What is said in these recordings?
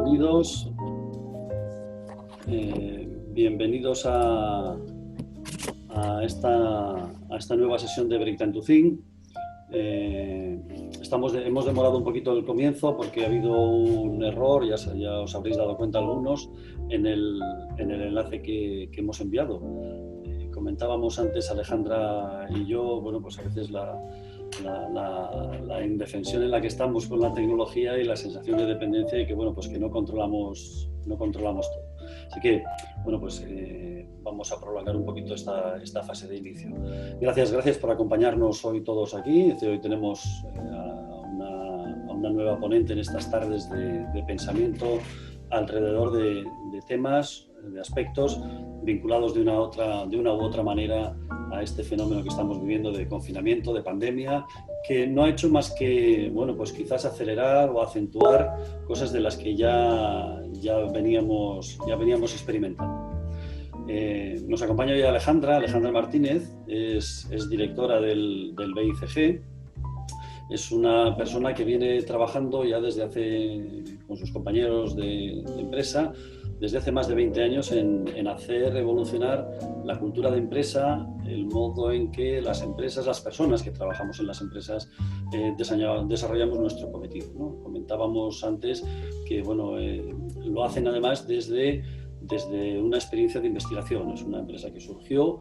bienvenidos. Bienvenidos a esta nueva sesión de Break Time to Think. Hemos demorado un poquito el comienzo porque ha habido un error, ya os habréis dado cuenta algunos, en el enlace que hemos enviado. Comentábamos antes Alejandra y yo, bueno, pues a veces la indefensión en la que estamos con la tecnología y la sensación de dependencia y que, bueno, pues que no controlamos todo. Así que, bueno, pues vamos a prolongar un poquito esta fase de inicio. Gracias por acompañarnos hoy todos aquí. Hoy tenemos a una nueva ponente en estas tardes de pensamiento alrededor de temas, de aspectos vinculados de una u otra manera a este fenómeno que estamos viviendo de confinamiento, de pandemia, que no ha hecho más que, bueno, pues quizás acelerar o acentuar cosas de las que ya veníamos experimentando. Nos acompaña hoy Alejandra Martínez, es directora del BICG. Es una persona que viene trabajando ya con sus compañeros de empresa desde hace más de 20 años en hacer evolucionar la cultura de empresa, el modo en que las empresas, las personas que trabajamos en las empresas desarrollamos nuestro cometido, ¿no? Comentábamos antes que, bueno, lo hacen además desde una experiencia de investigación. Es una empresa que surgió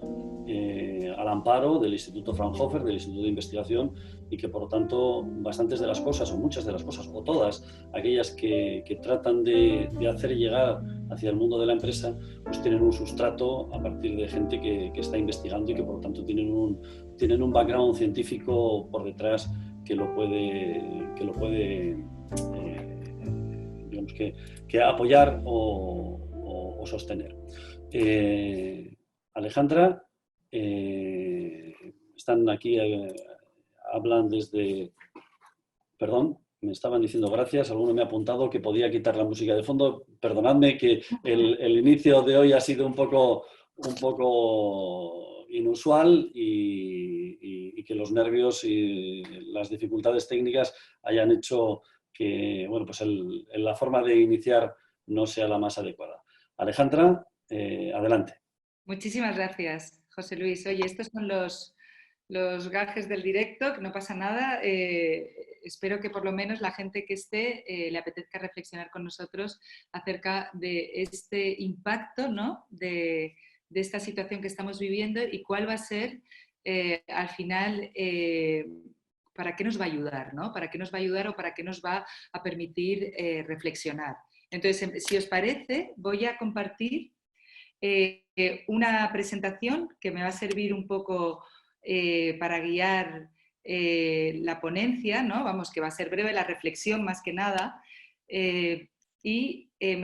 al amparo del Instituto Fraunhofer, del Instituto de Investigación, y que por lo tanto bastantes de las cosas, o muchas de las cosas, o todas aquellas que tratan de hacer llegar hacia el mundo de la empresa, pues tienen un sustrato a partir de gente que está investigando y que por lo tanto tienen un background científico por detrás que lo puede digamos que apoyar o sostener. Alejandra, están aquí, hablan desde... Perdón, me estaban diciendo gracias, alguno me ha apuntado que podía quitar la música de fondo. Perdonadme que el inicio de hoy ha sido un poco inusual y que los nervios y las dificultades técnicas hayan hecho que, bueno, pues la forma de iniciar no sea la más adecuada. Alejandra, adelante. Muchísimas gracias, José Luis. Oye, estos son los gajes del directo, que no pasa nada. Espero que por lo menos la gente que esté le apetezca reflexionar con nosotros acerca de este impacto, ¿no?, de esta situación que estamos viviendo y cuál va a ser, al final, para qué nos va a ayudar, ¿no? Para qué nos va a ayudar o para qué nos va a permitir reflexionar. Entonces, si os parece, voy a compartir una presentación que me va a servir un poco para guiar la ponencia, ¿no? Vamos, que va a ser breve la reflexión más que nada. Me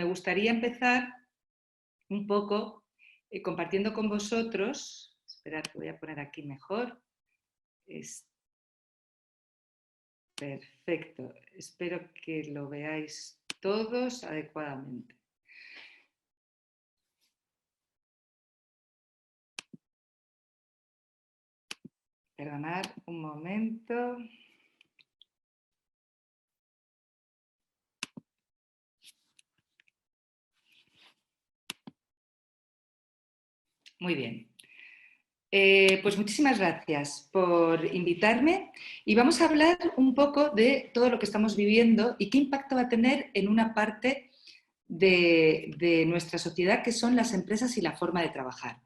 gustaría empezar un poco compartiendo con vosotros. Esperad, que voy a poner aquí mejor. Perfecto. Espero que lo veáis todos adecuadamente. Perdonad un momento. Muy bien. Pues muchísimas gracias por invitarme y vamos a hablar un poco de todo lo que estamos viviendo y qué impacto va a tener en una parte de nuestra sociedad, que son las empresas y la forma de trabajar.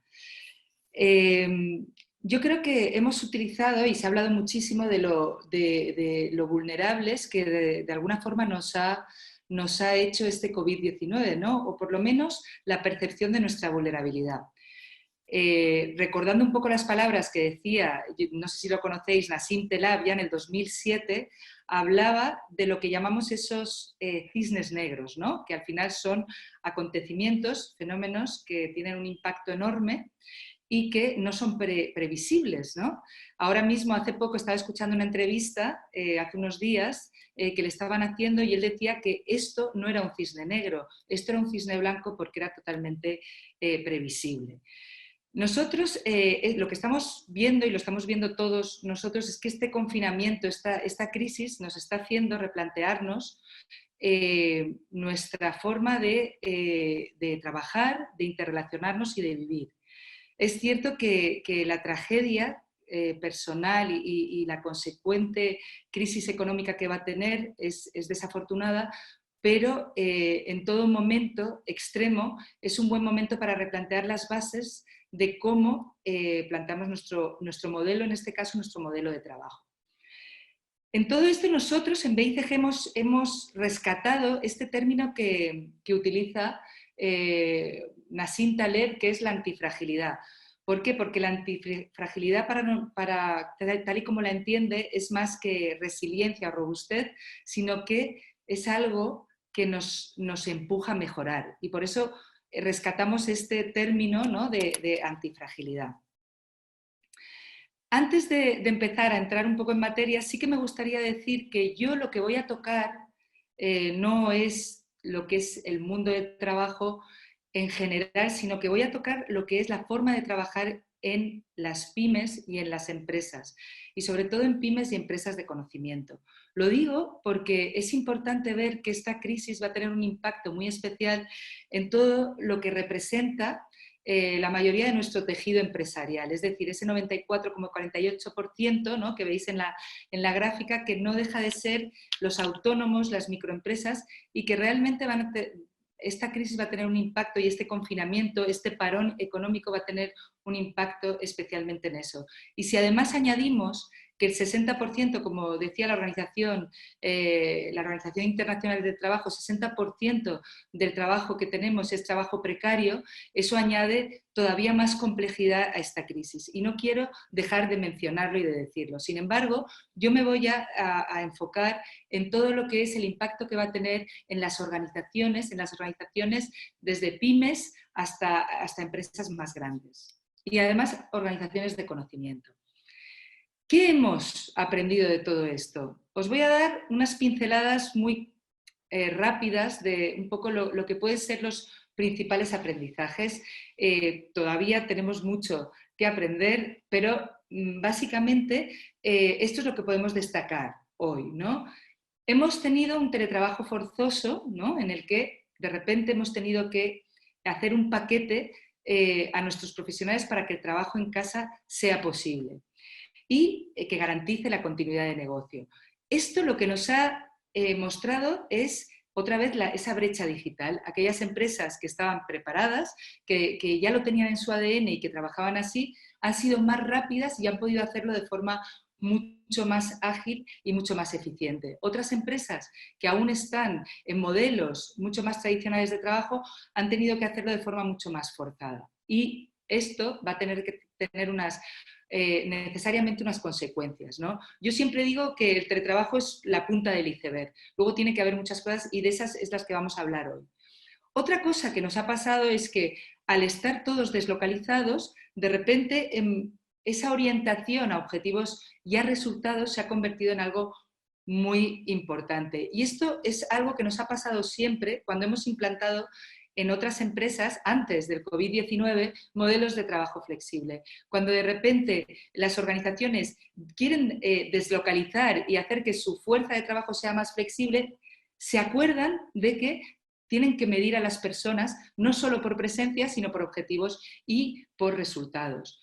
Yo creo que hemos utilizado, y se ha hablado muchísimo de lo vulnerables que de alguna forma nos ha hecho este COVID-19, ¿no? O por lo menos la percepción de nuestra vulnerabilidad. Recordando un poco las palabras que decía, no sé si lo conocéis, Nassim Taleb, ya en el 2007, hablaba de lo que llamamos esos cisnes negros, ¿no? Que al final son acontecimientos, fenómenos que tienen un impacto enorme y que no son previsibles, ¿no? Ahora mismo, hace poco, estaba escuchando una entrevista, hace unos días, que le estaban haciendo y él decía que esto no era un cisne negro, esto era un cisne blanco porque era totalmente previsible. Nosotros, lo que estamos viendo, y lo estamos viendo todos nosotros, es que este confinamiento, esta crisis nos está haciendo replantearnos nuestra forma de trabajar, de interrelacionarnos y de vivir. Es cierto que la tragedia personal y la consecuente crisis económica que va a tener es desafortunada, pero en todo momento extremo es un buen momento para replantear las bases de cómo planteamos nuestro modelo, en este caso nuestro modelo de trabajo. En todo esto nosotros en BICG hemos rescatado este término que utiliza Nassim Taleb, que es la antifragilidad. ¿Por qué? Porque la antifragilidad, tal y como la entiende, es más que resiliencia o robustez, sino que es algo que nos empuja a mejorar. Y por eso rescatamos este término, ¿no?, de antifragilidad. Antes de empezar a entrar un poco en materia, sí que me gustaría decir que yo lo que voy a tocar no es lo que es el mundo del trabajo en general, sino que voy a tocar lo que es la forma de trabajar en las pymes y en las empresas, y sobre todo en pymes y empresas de conocimiento. Lo digo porque es importante ver que esta crisis va a tener un impacto muy especial en todo lo que representa la mayoría de nuestro tejido empresarial, es decir, ese 94,48%, ¿no?, que veis en la gráfica, que no deja de ser los autónomos, las microempresas, y que realmente esta crisis va a tener un impacto, y este confinamiento, este parón económico va a tener un impacto especialmente en eso. Y si además añadimos que el 60%, como decía la Organización Internacional del Trabajo, 60% del trabajo que tenemos es trabajo precario, eso añade todavía más complejidad a esta crisis. Y no quiero dejar de mencionarlo y de decirlo. Sin embargo, yo me voy a enfocar en todo lo que es el impacto que va a tener en las organizaciones desde pymes hasta empresas más grandes. Y además, organizaciones de conocimiento. ¿Qué hemos aprendido de todo esto? Os voy a dar unas pinceladas muy rápidas de un poco lo que pueden ser los principales aprendizajes. Todavía tenemos mucho que aprender, pero básicamente esto es lo que podemos destacar hoy, ¿no? Hemos tenido un teletrabajo forzoso, ¿no?, en el que de repente hemos tenido que hacer un paquete a nuestros profesionales para que el trabajo en casa sea posible y que garantice la continuidad de negocio. Esto lo que nos ha mostrado es otra vez esa brecha digital. Aquellas empresas que estaban preparadas, que ya lo tenían en su ADN y que trabajaban así, han sido más rápidas y han podido hacerlo de forma mucho más ágil y mucho más eficiente. Otras empresas que aún están en modelos mucho más tradicionales de trabajo han tenido que hacerlo de forma mucho más forzada. Y esto va a tener que tener necesariamente unas consecuencias, ¿no? Yo siempre digo que el teletrabajo es la punta del iceberg. Luego tiene que haber muchas cosas y de esas es las que vamos a hablar hoy. Otra cosa que nos ha pasado es que al estar todos deslocalizados, de repente esa orientación a objetivos y a resultados se ha convertido en algo muy importante. Y esto es algo que nos ha pasado siempre cuando hemos implantado en otras empresas, antes del COVID-19, modelos de trabajo flexible. Cuando de repente las organizaciones quieren deslocalizar y hacer que su fuerza de trabajo sea más flexible, se acuerdan de que tienen que medir a las personas no solo por presencia, sino por objetivos y por resultados.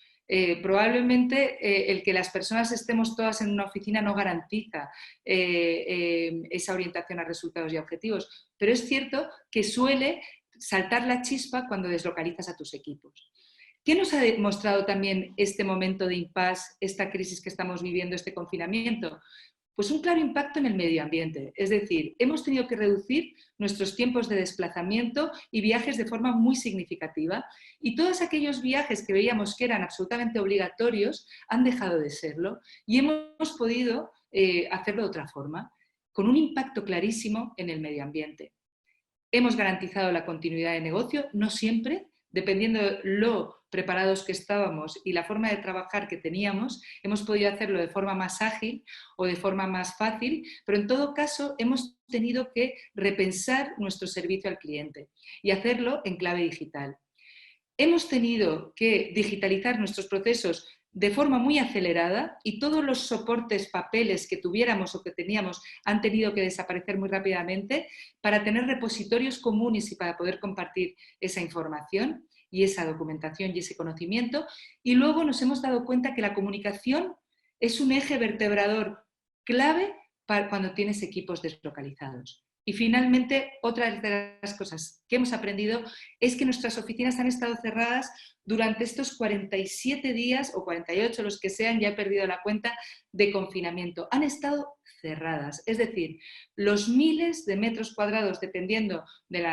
Probablemente el que las personas estemos todas en una oficina no garantiza esa orientación a resultados y a objetivos, pero es cierto que suele saltar la chispa cuando deslocalizas a tus equipos. ¿Qué nos ha demostrado también este momento de impasse, esta crisis que estamos viviendo, este confinamiento? Pues un claro impacto en el medio ambiente. Es decir, hemos tenido que reducir nuestros tiempos de desplazamiento y viajes de forma muy significativa, y todos aquellos viajes que veíamos que eran absolutamente obligatorios han dejado de serlo y hemos podido hacerlo de otra forma, con un impacto clarísimo en el medio ambiente. Hemos garantizado la continuidad de negocio, no siempre, dependiendo de lo preparados que estábamos y la forma de trabajar que teníamos, hemos podido hacerlo de forma más ágil o de forma más fácil, pero en todo caso hemos tenido que repensar nuestro servicio al cliente y hacerlo en clave digital. Hemos tenido que digitalizar nuestros procesos de forma muy acelerada y todos los soportes, papeles que tuviéramos o que teníamos han tenido que desaparecer muy rápidamente para tener repositorios comunes y para poder compartir esa información y esa documentación y ese conocimiento. Y luego nos hemos dado cuenta que la comunicación es un eje vertebrador clave para cuando tienes equipos deslocalizados. Y finalmente, otra de las cosas que hemos aprendido es que nuestras oficinas han estado cerradas durante estos 47 días o 48, los que sean, ya he perdido la cuenta, de confinamiento. Han estado cerradas, es decir, los miles de metros cuadrados, dependiendo del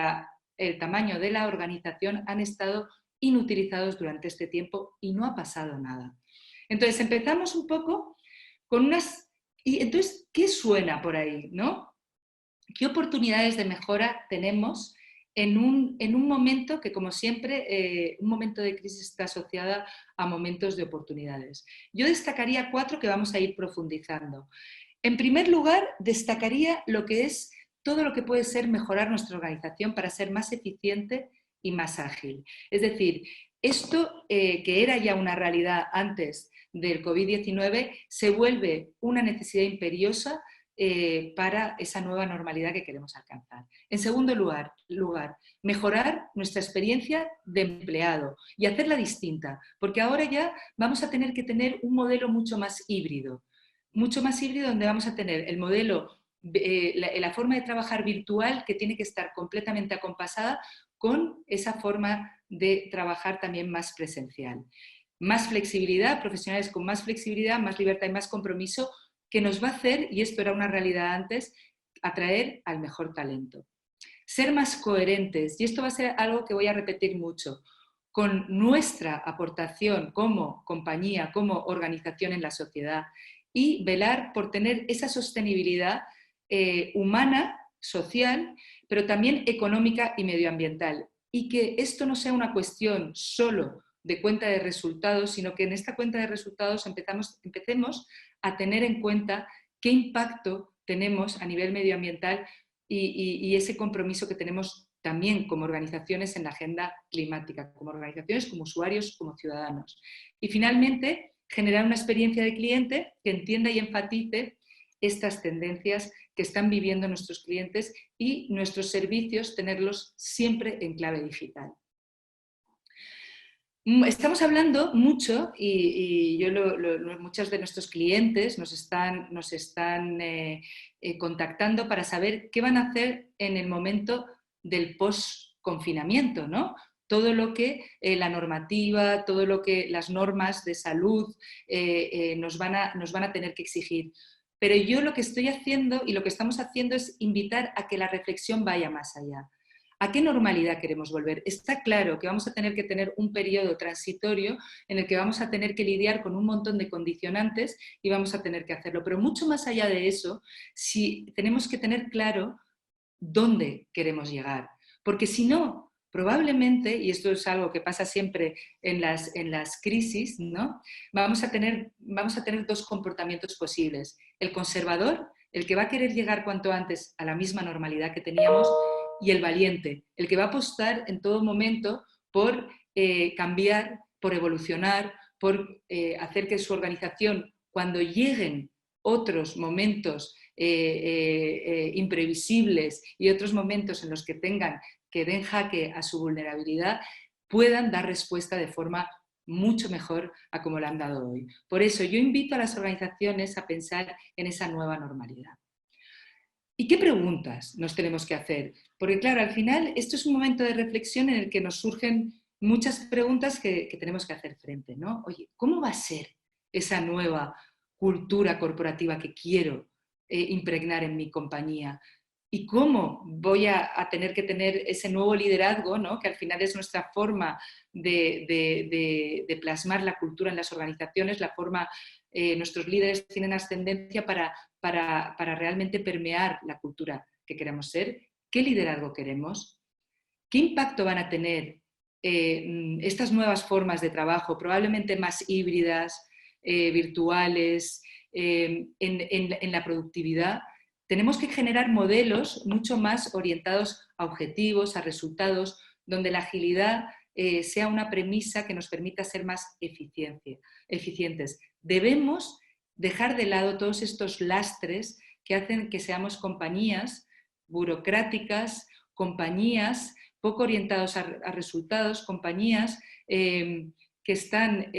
tamaño de la organización, han estado inutilizados durante este tiempo y no ha pasado nada. Entonces empezamos un poco con unas... Y entonces, ¿qué suena por ahí, no? ¿Qué oportunidades de mejora tenemos en un momento que, como siempre, un momento de crisis está asociada a momentos de oportunidades? Yo destacaría 4 que vamos a ir profundizando. En primer lugar, destacaría lo que es todo lo que puede ser mejorar nuestra organización para ser más eficiente y más ágil. Es decir, esto que era ya una realidad antes del COVID-19 se vuelve una necesidad imperiosa para esa nueva normalidad que queremos alcanzar. En segundo lugar, mejorar nuestra experiencia de empleado y hacerla distinta, porque ahora ya vamos a tener que tener un modelo mucho más híbrido donde vamos a tener el modelo, la forma de trabajar virtual que tiene que estar completamente acompasada con esa forma de trabajar también más presencial. Más flexibilidad, profesionales con más flexibilidad, más libertad y más compromiso, que nos va a hacer, y esto era una realidad antes, atraer al mejor talento. Ser más coherentes, y esto va a ser algo que voy a repetir mucho, con nuestra aportación como compañía, como organización en la sociedad, y velar por tener esa sostenibilidad humana, social, pero también económica y medioambiental. Y que esto no sea una cuestión solo de cuenta de resultados, sino que en esta cuenta de resultados empecemos a tener en cuenta qué impacto tenemos a nivel medioambiental y ese compromiso que tenemos también como organizaciones en la agenda climática, como organizaciones, como usuarios, como ciudadanos. Y finalmente, generar una experiencia de cliente que entienda y enfatice estas tendencias que están viviendo nuestros clientes y nuestros servicios, tenerlos siempre en clave digital. Estamos hablando mucho y muchos de nuestros clientes nos están contactando para saber qué van a hacer en el momento del post-confinamiento, ¿no? Todo lo que la normativa, todo lo que las normas de salud nos van a tener que exigir. Pero yo lo que estoy haciendo y lo que estamos haciendo es invitar a que la reflexión vaya más allá. ¿A qué normalidad queremos volver? Está claro que vamos a tener que tener un periodo transitorio en el que vamos a tener que lidiar con un montón de condicionantes y vamos a tener que hacerlo. Pero mucho más allá de eso, tenemos que tener claro dónde queremos llegar. Porque si no, probablemente, y esto es algo que pasa siempre en las crisis, ¿no? Vamos a tener 2 comportamientos posibles. El conservador, el que va a querer llegar cuanto antes a la misma normalidad que teníamos, y el valiente, el que va a apostar en todo momento por cambiar, por evolucionar, por hacer que su organización, cuando lleguen otros momentos imprevisibles y otros momentos en los que tengan que den jaque a su vulnerabilidad, puedan dar respuesta de forma mucho mejor a como la han dado hoy. Por eso yo invito a las organizaciones a pensar en esa nueva normalidad. ¿Y qué preguntas nos tenemos que hacer? Porque claro, al final esto es un momento de reflexión en el que nos surgen muchas preguntas que tenemos que hacer frente, ¿no? Oye, ¿cómo va a ser esa nueva cultura corporativa que quiero impregnar en mi compañía? ¿Y cómo voy a tener que tener ese nuevo liderazgo, ¿no? Que al final es nuestra forma de plasmar la cultura en las organizaciones, la forma, nuestros líderes tienen ascendencia para realmente permear la cultura que queremos ser? ¿Qué liderazgo queremos? ¿Qué impacto van a tener estas nuevas formas de trabajo, probablemente más híbridas, virtuales, en la productividad? Tenemos que generar modelos mucho más orientados a objetivos, a resultados, donde la agilidad sea una premisa que nos permita ser más eficientes. Debemos dejar de lado todos estos lastres que hacen que seamos compañías burocráticas, compañías poco orientadas a resultados, compañías que están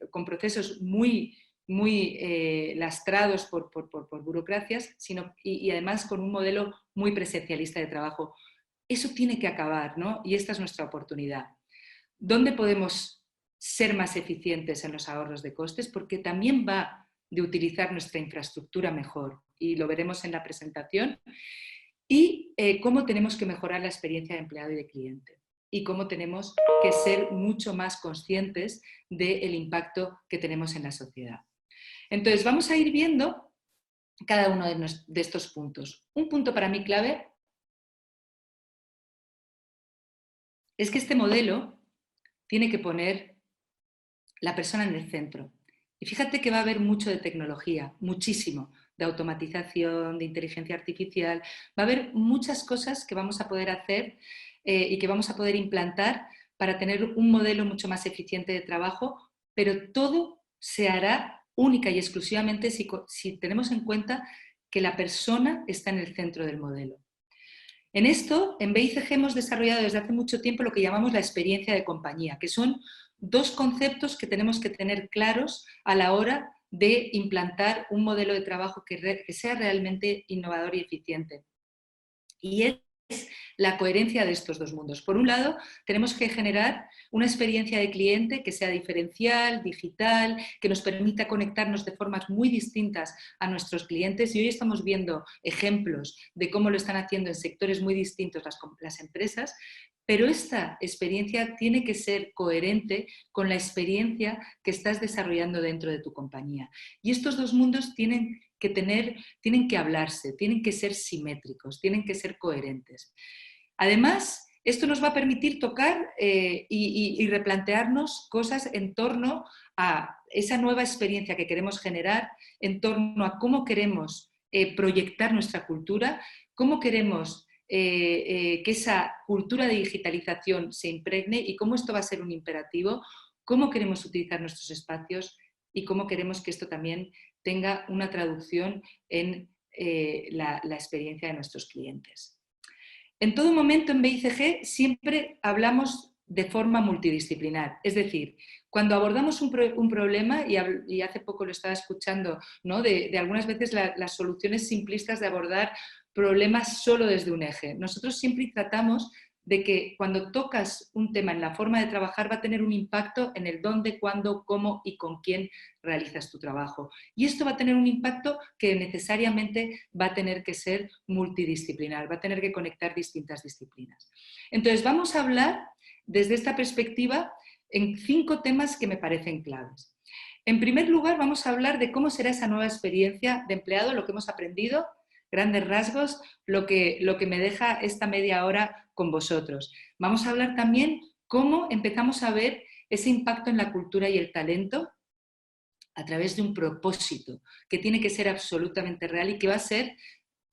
con procesos muy lastrados por burocracias, y además con un modelo muy presencialista de trabajo. Eso tiene que acabar, ¿no? Y esta es nuestra oportunidad. ¿Dónde podemos ser más eficientes en los ahorros de costes? Porque también va de utilizar nuestra infraestructura mejor, y lo veremos en la presentación, y cómo tenemos que mejorar la experiencia de empleado y de cliente, y cómo tenemos que ser mucho más conscientes del impacto que tenemos en la sociedad. Entonces, vamos a ir viendo cada uno de estos puntos. Un punto para mí clave es que este modelo tiene que poner la persona en el centro. Y fíjate que va a haber mucho de tecnología, muchísimo, de automatización, de inteligencia artificial. Va a haber muchas cosas que vamos a poder hacer y que vamos a poder implantar para tener un modelo mucho más eficiente de trabajo, pero todo se hará única y exclusivamente si tenemos en cuenta que la persona está en el centro del modelo. En esto, en BICG hemos desarrollado desde hace mucho tiempo lo que llamamos la experiencia de compañía, que son dos conceptos que tenemos que tener claros a la hora de implantar un modelo de trabajo que sea realmente innovador y eficiente. Y es la coherencia de estos dos mundos. Por un lado, tenemos que generar una experiencia de cliente que sea diferencial, digital, que nos permita conectarnos de formas muy distintas a nuestros clientes, y hoy estamos viendo ejemplos de cómo lo están haciendo en sectores muy distintos las empresas, pero esta experiencia tiene que ser coherente con la experiencia que estás desarrollando dentro de tu compañía. Y estos dos mundos tienen que hablarse, tienen que ser simétricos, tienen que ser coherentes. Además, esto nos va a permitir tocar y replantearnos cosas en torno a esa nueva experiencia que queremos generar, en torno a cómo queremos proyectar nuestra cultura, cómo queremos que esa cultura de digitalización se impregne y cómo esto va a ser un imperativo, cómo queremos utilizar nuestros espacios y cómo queremos que esto también tenga una traducción en la experiencia de nuestros clientes. En todo momento en BICG siempre hablamos de forma multidisciplinar, es decir, cuando abordamos un problema, y hace poco lo estaba escuchando, ¿no? de algunas veces las soluciones simplistas de abordar problemas solo desde un eje. Nosotros siempre tratamos de que cuando tocas un tema en la forma de trabajar va a tener un impacto en el dónde, cuándo, cómo y con quién realizas tu trabajo. Y esto va a tener un impacto que necesariamente va a tener que ser multidisciplinar, va a tener que conectar distintas disciplinas. Entonces vamos a hablar desde esta perspectiva en 5 temas que me parecen claves. En primer lugar, vamos a hablar de cómo será esa nueva experiencia de empleado, lo que hemos aprendido, grandes rasgos, lo que me deja esta media hora con vosotros. Vamos a hablar también cómo empezamos a ver ese impacto en la cultura y el talento a través de un propósito que tiene que ser absolutamente real y que va a ser,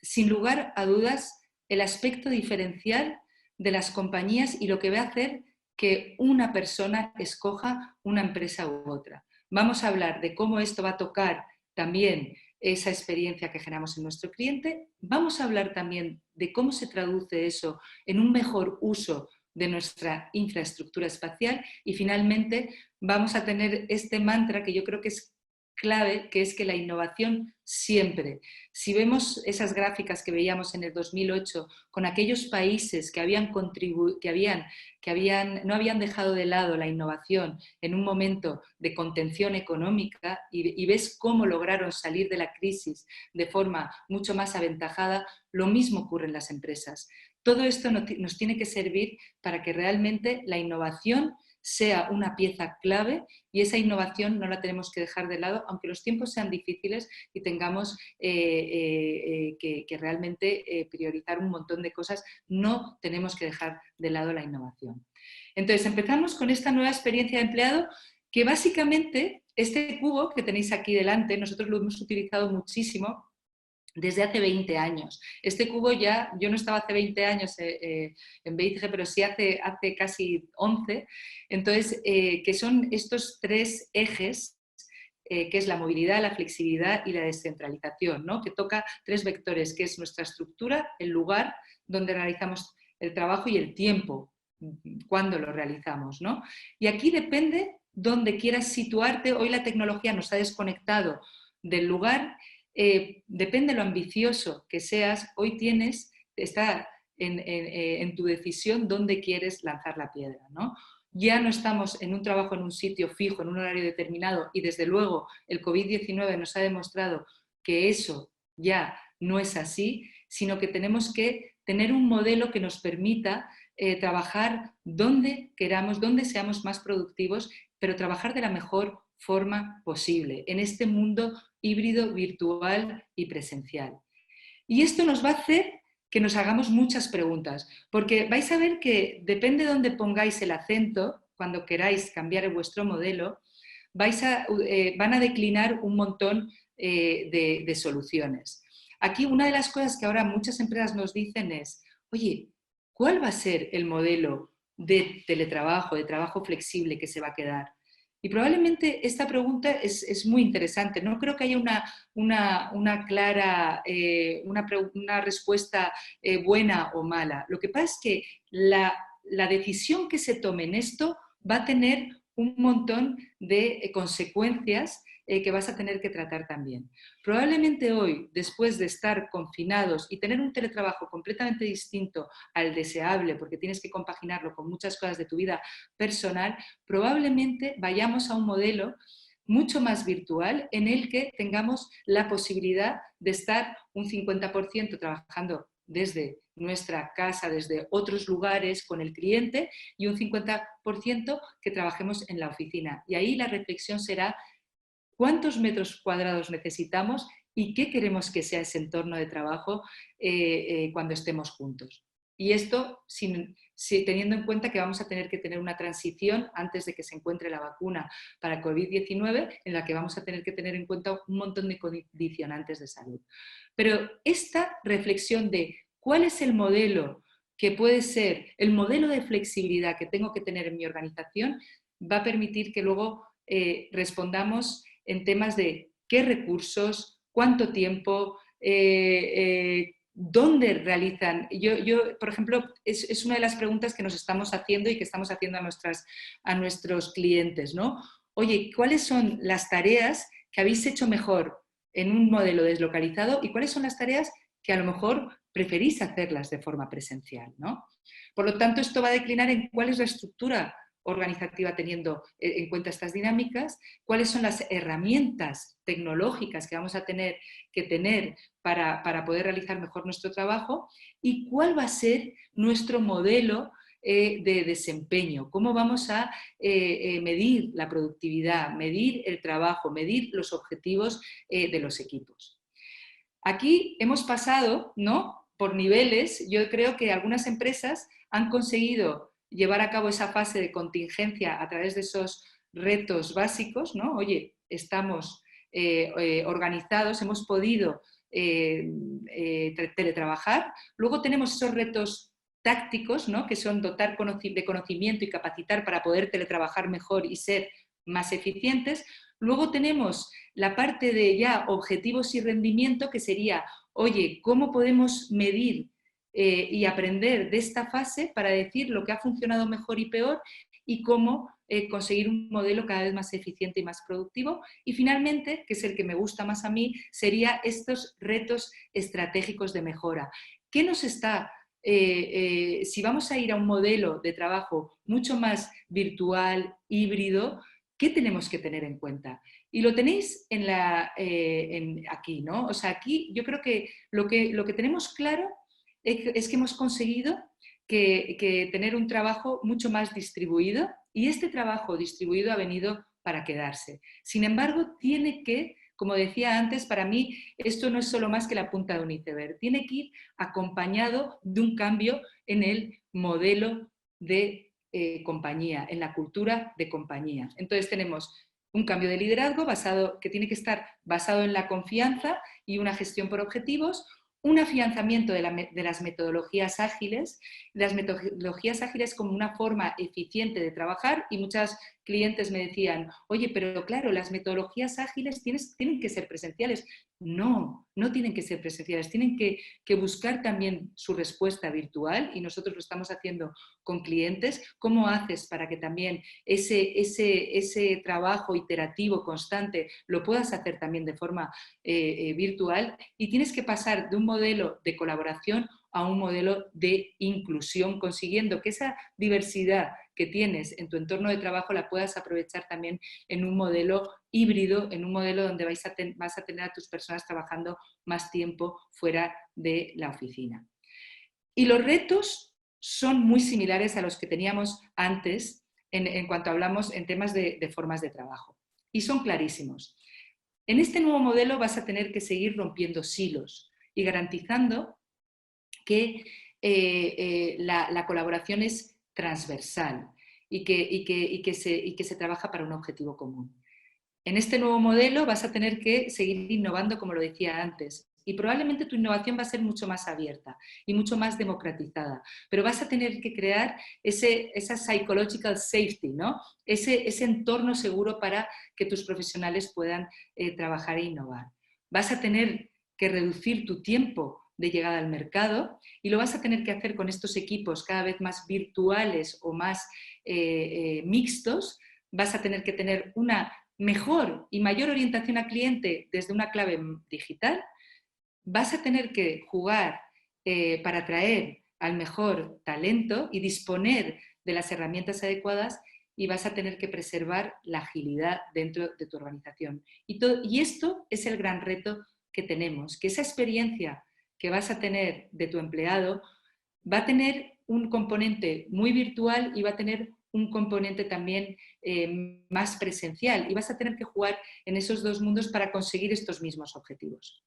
sin lugar a dudas, el aspecto diferencial de las compañías y lo que va a hacer que una persona escoja una empresa u otra. Vamos a hablar de cómo esto va a tocar también esa experiencia que generamos en nuestro cliente. Vamos a hablar también de cómo se traduce eso en un mejor uso de nuestra infraestructura espacial, y finalmente vamos a tener este mantra que yo creo que es clave, que es que la innovación siempre. Si vemos esas gráficas que veíamos en el 2008 con aquellos países que no habían dejado de lado la innovación en un momento de contención económica, y ves cómo lograron salir de la crisis de forma mucho más aventajada, lo mismo ocurre en las empresas. Todo esto nos tiene que servir para que realmente la innovación sea una pieza clave, y esa innovación no la tenemos que dejar de lado, aunque los tiempos sean difíciles y tengamos que realmente priorizar un montón de cosas. No tenemos que dejar de lado la innovación. Entonces empezamos con esta nueva experiencia de empleado, que básicamente este cubo que tenéis aquí delante, nosotros lo hemos utilizado muchísimo desde hace 20 años. Este cubo ya, yo no estaba hace 20 años en BICG, pero sí hace casi 11, entonces, que son estos 3 ejes, que es la movilidad, la flexibilidad y la descentralización, ¿no? Que toca 3 vectores, que es nuestra estructura, el lugar donde realizamos el trabajo y el tiempo, cuando lo realizamos, ¿no? Y aquí depende dónde quieras situarte. Hoy la tecnología nos ha desconectado del lugar. Depende de lo ambicioso que seas, hoy está en tu decisión dónde quieres lanzar la piedra, ¿no? Ya no estamos en un trabajo en un sitio fijo, en un horario determinado, y desde luego el COVID-19 nos ha demostrado que eso ya no es así, sino que tenemos que tener un modelo que nos permita trabajar donde queramos, donde seamos más productivos, pero trabajar de la mejor forma posible en este mundo híbrido, virtual y presencial. Y esto nos va a hacer que nos hagamos muchas preguntas, porque vais a ver que depende de dónde pongáis el acento, cuando queráis cambiar vuestro modelo, van a declinar un montón de soluciones. Aquí una de las cosas que ahora muchas empresas nos dicen es, oye, ¿cuál va a ser el modelo de teletrabajo, de trabajo flexible que se va a quedar? Y probablemente esta pregunta es muy interesante. No creo que haya una clara, una respuesta buena o mala. Lo que pasa es que la decisión que se tome en esto va a tener un montón de consecuencias que vas a tener que tratar también. Probablemente hoy, después de estar confinados y tener un teletrabajo completamente distinto al deseable, porque tienes que compaginarlo con muchas cosas de tu vida personal, probablemente vayamos a un modelo mucho más virtual en el que tengamos la posibilidad de estar un 50% trabajando desde nuestra casa, desde otros lugares con el cliente, y un 50% que trabajemos en la oficina. Y ahí la reflexión será cuántos metros cuadrados necesitamos y qué queremos que sea ese entorno de trabajo cuando estemos juntos. Y esto teniendo en cuenta que vamos a tener que tener una transición antes de que se encuentre la vacuna para COVID-19, en la que vamos a tener que tener en cuenta un montón de condicionantes de salud. Pero esta reflexión de cuál es el modelo que puede ser el modelo de flexibilidad que tengo que tener en mi organización, va a permitir que luego respondamos en temas de qué recursos, cuánto tiempo, dónde realizan. Yo, por ejemplo, es una de las preguntas que nos estamos haciendo y que estamos haciendo a nuestros clientes, ¿no? Oye, ¿cuáles son las tareas que habéis hecho mejor en un modelo deslocalizado y cuáles son las tareas que a lo mejor preferís hacerlas de forma presencial, ¿no? Por lo tanto, esto va a declinar en cuál es la estructura organizativa teniendo en cuenta estas dinámicas, cuáles son las herramientas tecnológicas que vamos a tener que tener para poder realizar mejor nuestro trabajo y cuál va a ser nuestro modelo de desempeño, cómo vamos a medir la productividad, medir el trabajo, medir los objetivos de los equipos. Aquí hemos pasado, ¿no?, por niveles. Yo creo que algunas empresas han conseguido llevar a cabo esa fase de contingencia a través de esos retos básicos, ¿no? Oye, estamos organizados, hemos podido teletrabajar. Luego tenemos esos retos tácticos, ¿no?, que son dotar de conocimiento y capacitar para poder teletrabajar mejor y ser más eficientes. Luego tenemos la parte de ya objetivos y rendimiento, que sería, oye, ¿cómo podemos medir y aprender de esta fase para decir lo que ha funcionado mejor y peor y cómo conseguir un modelo cada vez más eficiente y más productivo? Y finalmente, que es el que me gusta más a mí, sería estos retos estratégicos de mejora. ¿Qué nos está si vamos a ir a un modelo de trabajo mucho más virtual, híbrido, ¿qué tenemos que tener en cuenta? Y lo tenéis aquí, ¿no? O sea, aquí yo creo que lo que tenemos claro es que hemos conseguido que tener un trabajo mucho más distribuido, y este trabajo distribuido ha venido para quedarse. Sin embargo, tiene que, como decía antes, para mí esto no es solo más que la punta de un iceberg, tiene que ir acompañado de un cambio en el modelo de compañía, en la cultura de compañía. Entonces tenemos Un cambio de liderazgo que tiene que estar basado en la confianza y una gestión por objetivos, un afianzamiento de las metodologías ágiles, las metodologías ágiles como una forma eficiente de trabajar, y muchos clientes me decían, oye, pero claro, las metodologías ágiles tienen que ser presenciales. No, no tienen que ser presenciales, tienen que buscar también su respuesta virtual, y nosotros lo estamos haciendo con clientes. ¿Cómo haces para que también ese trabajo iterativo constante lo puedas hacer también de forma virtual? Y tienes que pasar de un modelo de colaboración a un modelo de inclusión, consiguiendo que esa diversidad que tienes en tu entorno de trabajo la puedas aprovechar también en un modelo híbrido, en un modelo donde vas a tener a tus personas trabajando más tiempo fuera de la oficina. Y los retos son muy similares a los que teníamos antes en cuanto hablamos en temas de formas de trabajo. Y son clarísimos. En este nuevo modelo vas a tener que seguir rompiendo silos y garantizando que la colaboración es transversal y que se trabaja para un objetivo común. En este nuevo modelo vas a tener que seguir innovando, como lo decía antes, y probablemente tu innovación va a ser mucho más abierta y mucho más democratizada, pero vas a tener que crear esa psychological safety, ¿no? Ese entorno seguro para que tus profesionales puedan trabajar e innovar. Vas a tener que reducir tu tiempo de llegada al mercado, y lo vas a tener que hacer con estos equipos cada vez más virtuales o más mixtos. Vas a tener que tener una mejor y mayor orientación al cliente desde una clave digital. Vas a tener que jugar para atraer al mejor talento y disponer de las herramientas adecuadas, y vas a tener que preservar la agilidad dentro de tu organización. Y esto es el gran reto que tenemos, que esa experiencia que vas a tener de tu empleado va a tener un componente muy virtual y va a tener un componente también más presencial, y vas a tener que jugar en esos dos mundos para conseguir estos mismos objetivos.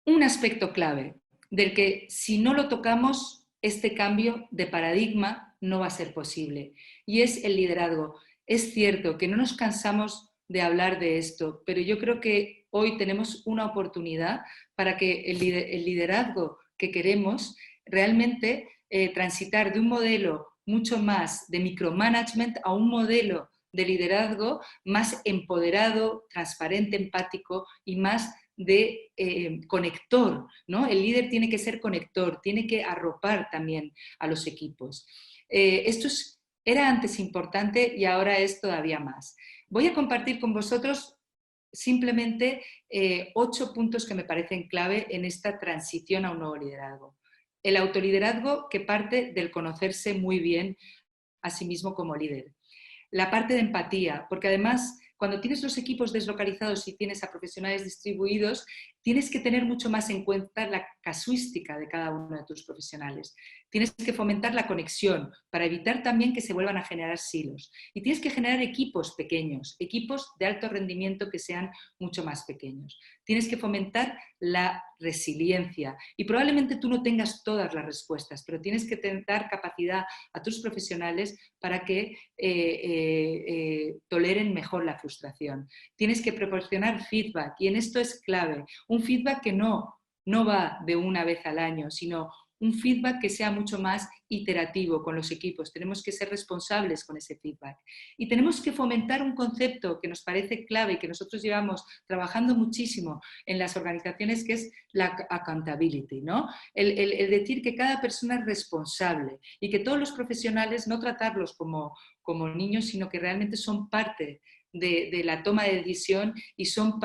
Un aspecto clave del que, si no lo tocamos, este cambio de paradigma no va a ser posible, y es el liderazgo. Es cierto que no nos cansamos de hablar de esto, pero yo creo que hoy tenemos una oportunidad para que el liderazgo que queremos realmente transitar de un modelo mucho más de micromanagement a un modelo de liderazgo más empoderado, transparente, empático y más de conector, ¿no? El líder tiene que ser conector, tiene que arropar también a los equipos. Esto era antes importante y ahora es todavía más. Voy a compartir con vosotros simplemente 8 puntos que me parecen clave en esta transición a un nuevo liderazgo. El autoliderazgo, que parte del conocerse muy bien a sí mismo como líder. La parte de empatía, porque además, cuando tienes los equipos deslocalizados y tienes a profesionales distribuidos, tienes que tener mucho más en cuenta la casuística de cada uno de tus profesionales. Tienes que fomentar la conexión para evitar también que se vuelvan a generar silos. Y tienes que generar equipos pequeños, equipos de alto rendimiento que sean mucho más pequeños. Tienes que fomentar la resiliencia. Y probablemente tú no tengas todas las respuestas, pero tienes que dar capacidad a tus profesionales para que toleren mejor la frustración. Tienes que proporcionar feedback, y en esto es clave. Un feedback que no va de una vez al año, sino un feedback que sea mucho más iterativo con los equipos. Tenemos que ser responsables con ese feedback. Y tenemos que fomentar un concepto que nos parece clave y que nosotros llevamos trabajando muchísimo en las organizaciones, que es la accountability, ¿no? El decir que cada persona es responsable y que todos los profesionales no tratarlos como niños, sino que realmente son parte de la toma de decisión y son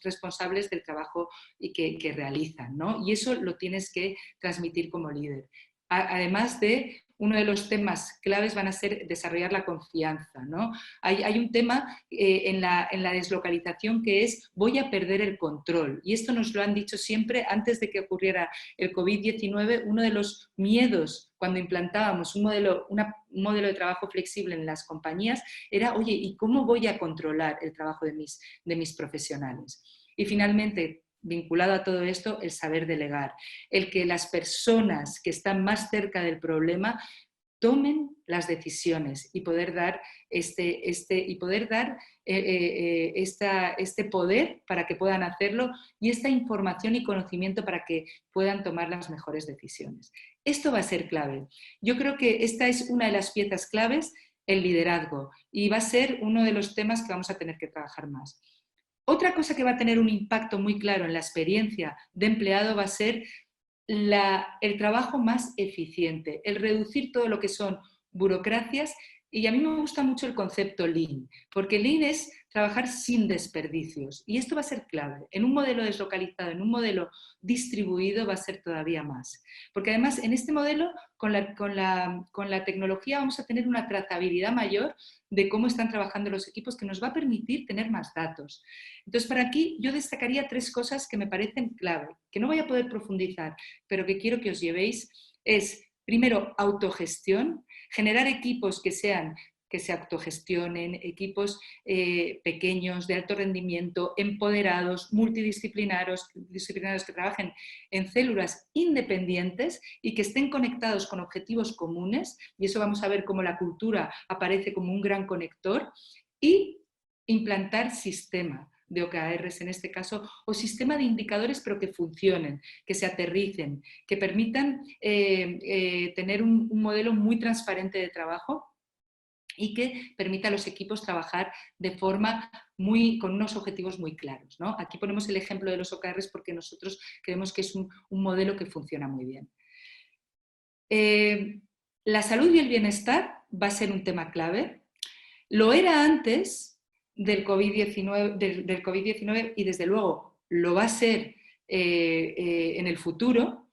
responsables del trabajo y que realizan, ¿no? Y eso lo tienes que transmitir como líder. Además de, uno de los temas claves van a ser desarrollar la confianza, ¿no? Hay un tema en la deslocalización que es: voy a perder el control. Y esto nos lo han dicho siempre antes de que ocurriera el COVID-19. Uno de los miedos cuando implantábamos un modelo de trabajo flexible en las compañías era: oye, ¿y cómo voy a controlar el trabajo de mis profesionales? Y finalmente, vinculado a todo esto, el saber delegar, el que las personas que están más cerca del problema tomen las decisiones y poder dar este poder para que puedan hacerlo y esta información y conocimiento para que puedan tomar las mejores decisiones. Esto va a ser clave. Yo creo que esta es una de las piezas claves, el liderazgo, y va a ser uno de los temas que vamos a tener que trabajar más. Otra cosa que va a tener un impacto muy claro en la experiencia de empleado va a ser el trabajo más eficiente, el reducir todo lo que son burocracias. Y a mí me gusta mucho el concepto Lean, porque Lean es trabajar sin desperdicios. Y esto va a ser clave. En un modelo deslocalizado, en un modelo distribuido, va a ser todavía más. Porque además, en este modelo, con la tecnología, vamos a tener una trazabilidad mayor de cómo están trabajando los equipos, que nos va a permitir tener más datos. Entonces, para aquí yo destacaría 3 cosas que me parecen clave, que no voy a poder profundizar, pero que quiero que os llevéis. Es, primero, autogestión, generar equipos que se autogestionen, equipos pequeños, de alto rendimiento, empoderados, multidisciplinarios, que trabajen en células independientes y que estén conectados con objetivos comunes, y eso vamos a ver cómo la cultura aparece como un gran conector, y implantar sistema de OKRs en este caso, o sistema de indicadores pero que funcionen, que se aterricen, que permitan tener un modelo muy transparente de trabajo y que permita a los equipos trabajar de forma con unos objetivos muy claros, ¿no? Aquí ponemos el ejemplo de los OKRs porque nosotros creemos que es un modelo que funciona muy bien. La salud y el bienestar va a ser un tema clave. Lo era antes del COVID-19 y desde luego lo va a ser en el futuro,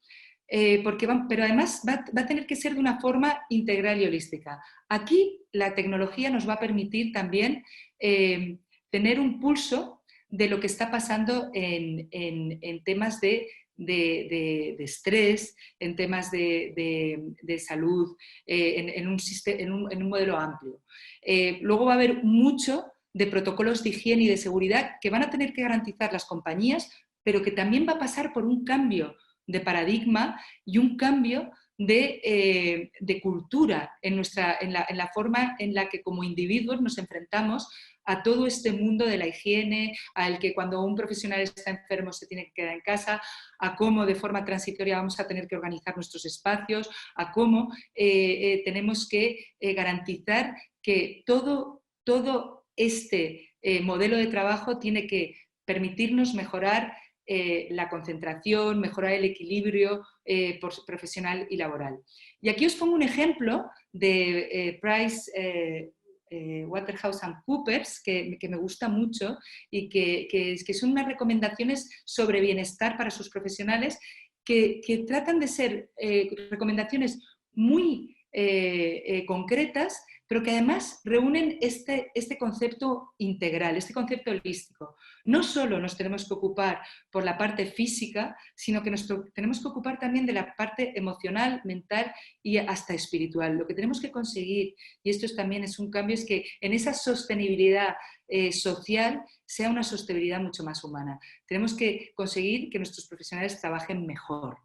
pero además va a tener que ser de una forma integral y holística. Aquí la tecnología nos va a permitir también tener un pulso de lo que está pasando en temas de estrés, en temas de salud, en un modelo amplio. Luego va a haber mucho de protocolos de higiene y de seguridad que van a tener que garantizar las compañías, pero que también va a pasar por un cambio de paradigma y un cambio de cultura en la forma en la que como individuos nos enfrentamos a todo este mundo de la higiene, al que cuando un profesional está enfermo se tiene que quedar en casa, a cómo de forma transitoria vamos a tener que organizar nuestros espacios, a cómo tenemos que garantizar que todo este modelo de trabajo tiene que permitirnos mejorar la concentración, mejorar el equilibrio profesional y laboral. Y aquí os pongo un ejemplo de PricewaterhouseCoopers que me gusta mucho y que son unas recomendaciones sobre bienestar para sus profesionales que tratan de ser recomendaciones muy concretas, pero que además reúnen este concepto integral, este concepto holístico. No solo nos tenemos que ocupar por la parte física, sino que tenemos que ocupar también de la parte emocional, mental y hasta espiritual. Lo que tenemos que conseguir, y esto también es un cambio, es que en esa sostenibilidad social sea una sostenibilidad mucho más humana. Tenemos que conseguir que nuestros profesionales trabajen mejor,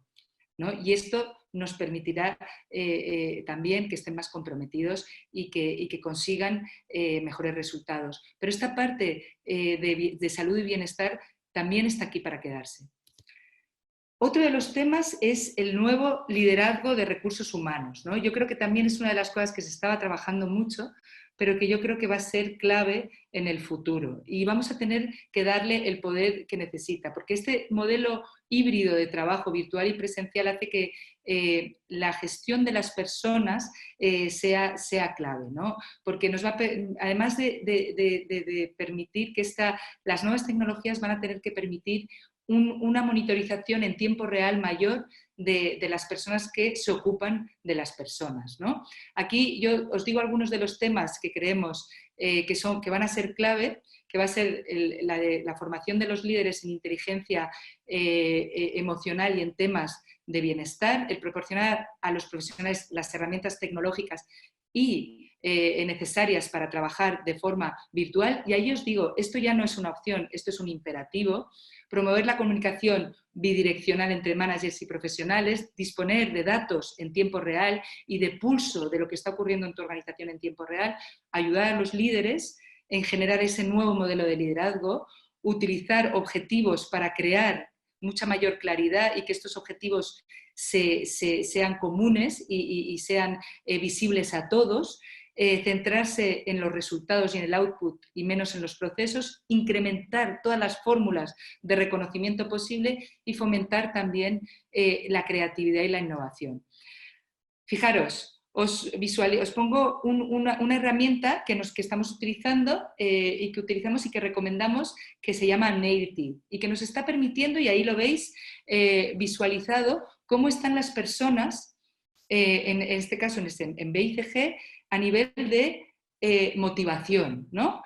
¿no? Y esto nos permitirá también que estén más comprometidos y que consigan mejores resultados. Pero esta parte de salud y bienestar también está aquí para quedarse. Otro de los temas es el nuevo liderazgo de recursos humanos, ¿no? Yo creo que también es una de las cosas que se estaba trabajando mucho, pero que yo creo que va a ser clave en el futuro. Y vamos a tener que darle el poder que necesita, porque este modelo híbrido de trabajo virtual y presencial hace que la gestión de las personas sea clave, ¿no? Porque nos va además de permitir que las nuevas tecnologías van a tener que permitir una monitorización en tiempo real mayor de las personas que se ocupan de las personas, ¿no? Aquí yo os digo algunos de los temas que creemos que van a ser clave, que va a ser la formación de los líderes en inteligencia emocional y en temas de bienestar, el proporcionar a los profesionales las herramientas tecnológicas y necesarias para trabajar de forma virtual. Y ahí os digo, esto ya no es una opción, esto es un imperativo. Promover la comunicación bidireccional entre managers y profesionales, disponer de datos en tiempo real y de pulso de lo que está ocurriendo en tu organización en tiempo real, ayudar a los líderes en generar ese nuevo modelo de liderazgo, utilizar objetivos para crear mucha mayor claridad y que estos objetivos sean comunes y sean visibles a todos, centrarse en los resultados y en el output y menos en los procesos, incrementar todas las fórmulas de reconocimiento posible y fomentar también la creatividad y la innovación. Fijaros, os pongo una herramienta que estamos utilizando y que utilizamos y que recomendamos, que se llama Nailty y que nos está permitiendo, y ahí lo veis visualizado, cómo están las personas, en este caso en BICG, a nivel de motivación, ¿no?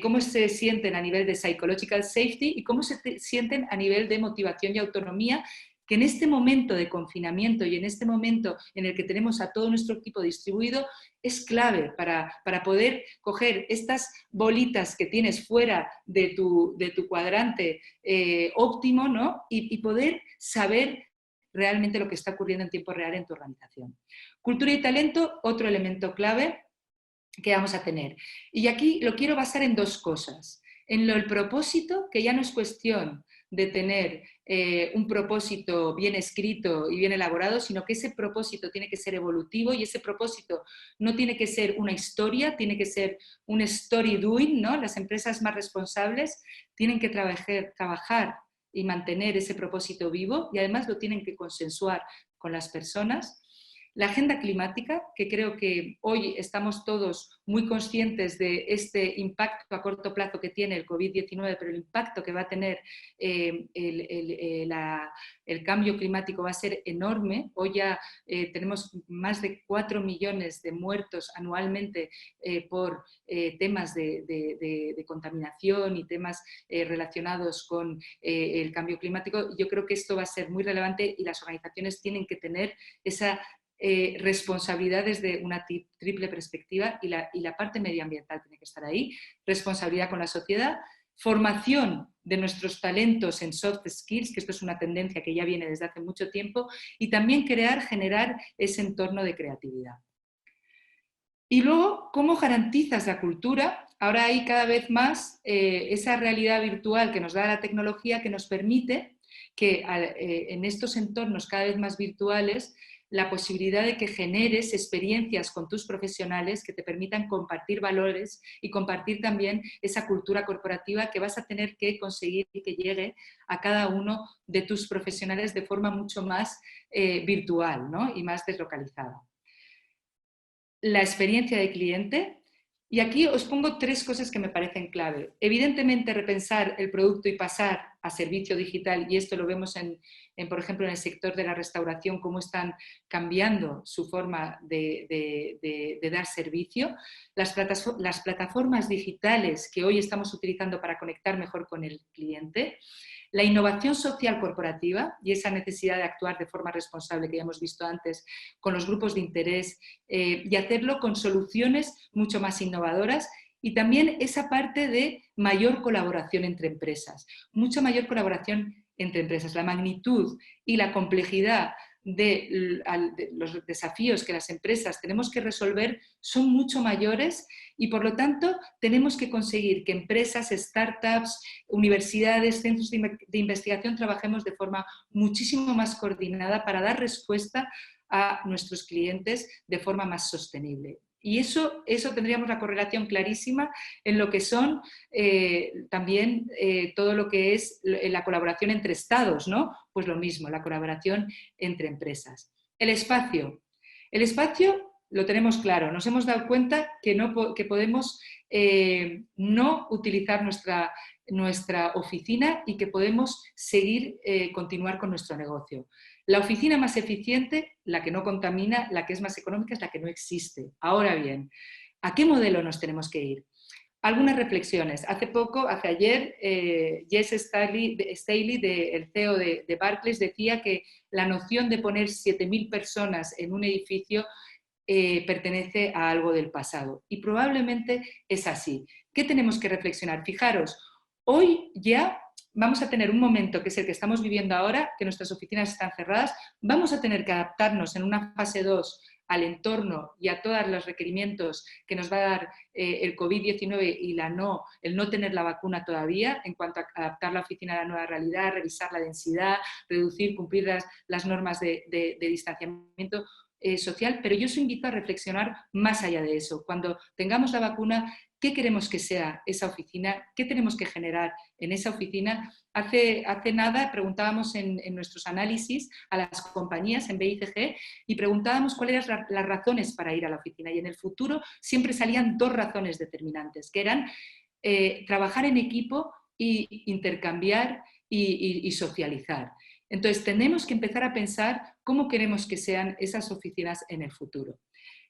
Cómo se sienten a nivel de psychological safety y cómo se sienten a nivel de motivación y autonomía, que en este momento de confinamiento y en este momento en el que tenemos a todo nuestro equipo distribuido, es clave para poder coger estas bolitas que tienes fuera de tu cuadrante óptimo, ¿no? y poder saber realmente lo que está ocurriendo en tiempo real en tu organización. Cultura y talento, otro elemento clave que vamos a tener. Y aquí lo quiero basar en dos cosas. En el propósito, que ya no es cuestión de tener un propósito bien escrito y bien elaborado, sino que ese propósito tiene que ser evolutivo y ese propósito no tiene que ser una historia, tiene que ser un story doing, ¿no? Las empresas más responsables tienen que trabajar y mantener ese propósito vivo y además lo tienen que consensuar con las personas. La agenda climática, que creo que hoy estamos todos muy conscientes de este impacto a corto plazo que tiene el COVID-19, pero el impacto que va a tener el cambio climático va a ser enorme. Hoy ya tenemos más de 4 millones de muertos anualmente por temas de contaminación y temas relacionados con el cambio climático. Yo creo que esto va a ser muy relevante y las organizaciones tienen que tener esa responsabilidad desde una triple perspectiva y la parte medioambiental tiene que estar ahí, responsabilidad con la sociedad, formación de nuestros talentos en soft skills, que esto es una tendencia que ya viene desde hace mucho tiempo, y también generar ese entorno de creatividad. Y luego, ¿cómo garantizas la cultura? Ahora hay cada vez más esa realidad virtual que nos da la tecnología, que nos permite que en estos entornos cada vez más virtuales la posibilidad de que generes experiencias con tus profesionales que te permitan compartir valores y compartir también esa cultura corporativa que vas a tener que conseguir que llegue a cada uno de tus profesionales de forma mucho más virtual, ¿no? Y más deslocalizada. La experiencia de cliente. Y aquí os pongo 3 cosas que me parecen clave. Evidentemente, repensar el producto y pasar a servicio digital, y esto lo vemos por ejemplo, en el sector de la restauración, cómo están cambiando su forma de dar servicio. Las plataformas digitales que hoy estamos utilizando para conectar mejor con el cliente. La innovación social corporativa y esa necesidad de actuar de forma responsable que ya hemos visto antes con los grupos de interés y hacerlo con soluciones mucho más innovadoras y también esa parte de mayor colaboración entre empresas, mucha mayor colaboración entre empresas. La magnitud y la complejidad de los desafíos que las empresas tenemos que resolver son mucho mayores y por lo tanto tenemos que conseguir que empresas, startups, universidades, centros de investigación trabajemos de forma muchísimo más coordinada para dar respuesta a nuestros clientes de forma más sostenible. Y eso tendríamos la correlación clarísima en lo que son también todo lo que es la colaboración entre estados, ¿no? Pues lo mismo, la colaboración entre empresas. El espacio. El espacio lo tenemos claro. Nos hemos dado cuenta que podemos no utilizar nuestra oficina y que podemos continuar con nuestro negocio. La oficina más eficiente, la que no contamina, la que es más económica, es la que no existe. Ahora bien, ¿a qué modelo nos tenemos que ir? Algunas reflexiones. Hace ayer, Jess Staley, el CEO de Barclays, decía que la noción de poner 7.000 personas en un edificio pertenece a algo del pasado. Y probablemente es así. ¿Qué tenemos que reflexionar? Fijaros, hoy ya vamos a tener un momento que es el que estamos viviendo ahora, que nuestras oficinas están cerradas, vamos a tener que adaptarnos en una fase 2 al entorno y a todos los requerimientos que nos va a dar el COVID-19 y el no tener la vacuna todavía, en cuanto a adaptar la oficina a la nueva realidad, revisar la densidad, reducir, cumplir las normas de distanciamiento social, pero yo os invito a reflexionar más allá de eso. Cuando tengamos la vacuna, ¿qué queremos que sea esa oficina? ¿Qué tenemos que generar en esa oficina? Hace nada preguntábamos en nuestros análisis a las compañías en BICG y preguntábamos cuáles eran las razones para ir a la oficina, y en el futuro siempre salían 2 razones determinantes, que eran trabajar en equipo e intercambiar y socializar. Entonces, tenemos que empezar a pensar cómo queremos que sean esas oficinas en el futuro.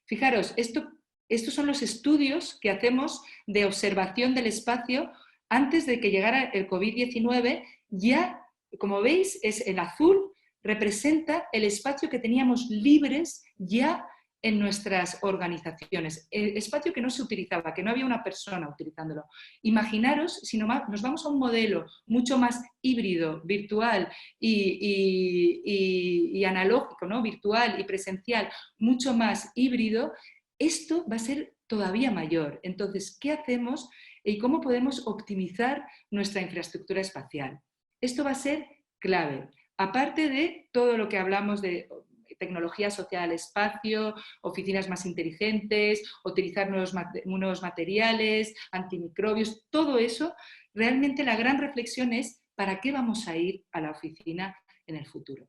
Fijaros, estos son los estudios que hacemos de observación del espacio antes de que llegara el COVID-19. Ya, como veis, es el azul, representa el espacio que teníamos libres ya en nuestras organizaciones, el espacio que no se utilizaba, que no había una persona utilizándolo. Imaginaros, si nos vamos a un modelo mucho más híbrido, virtual y analógico, ¿no? Virtual y presencial, mucho más híbrido, esto va a ser todavía mayor. Entonces, ¿qué hacemos y cómo podemos optimizar nuestra infraestructura espacial? Esto va a ser clave. Aparte de todo lo que hablamos de tecnología asociada al espacio, oficinas más inteligentes, utilizar nuevos materiales, antimicrobios, todo eso, realmente la gran reflexión es ¿para qué vamos a ir a la oficina en el futuro?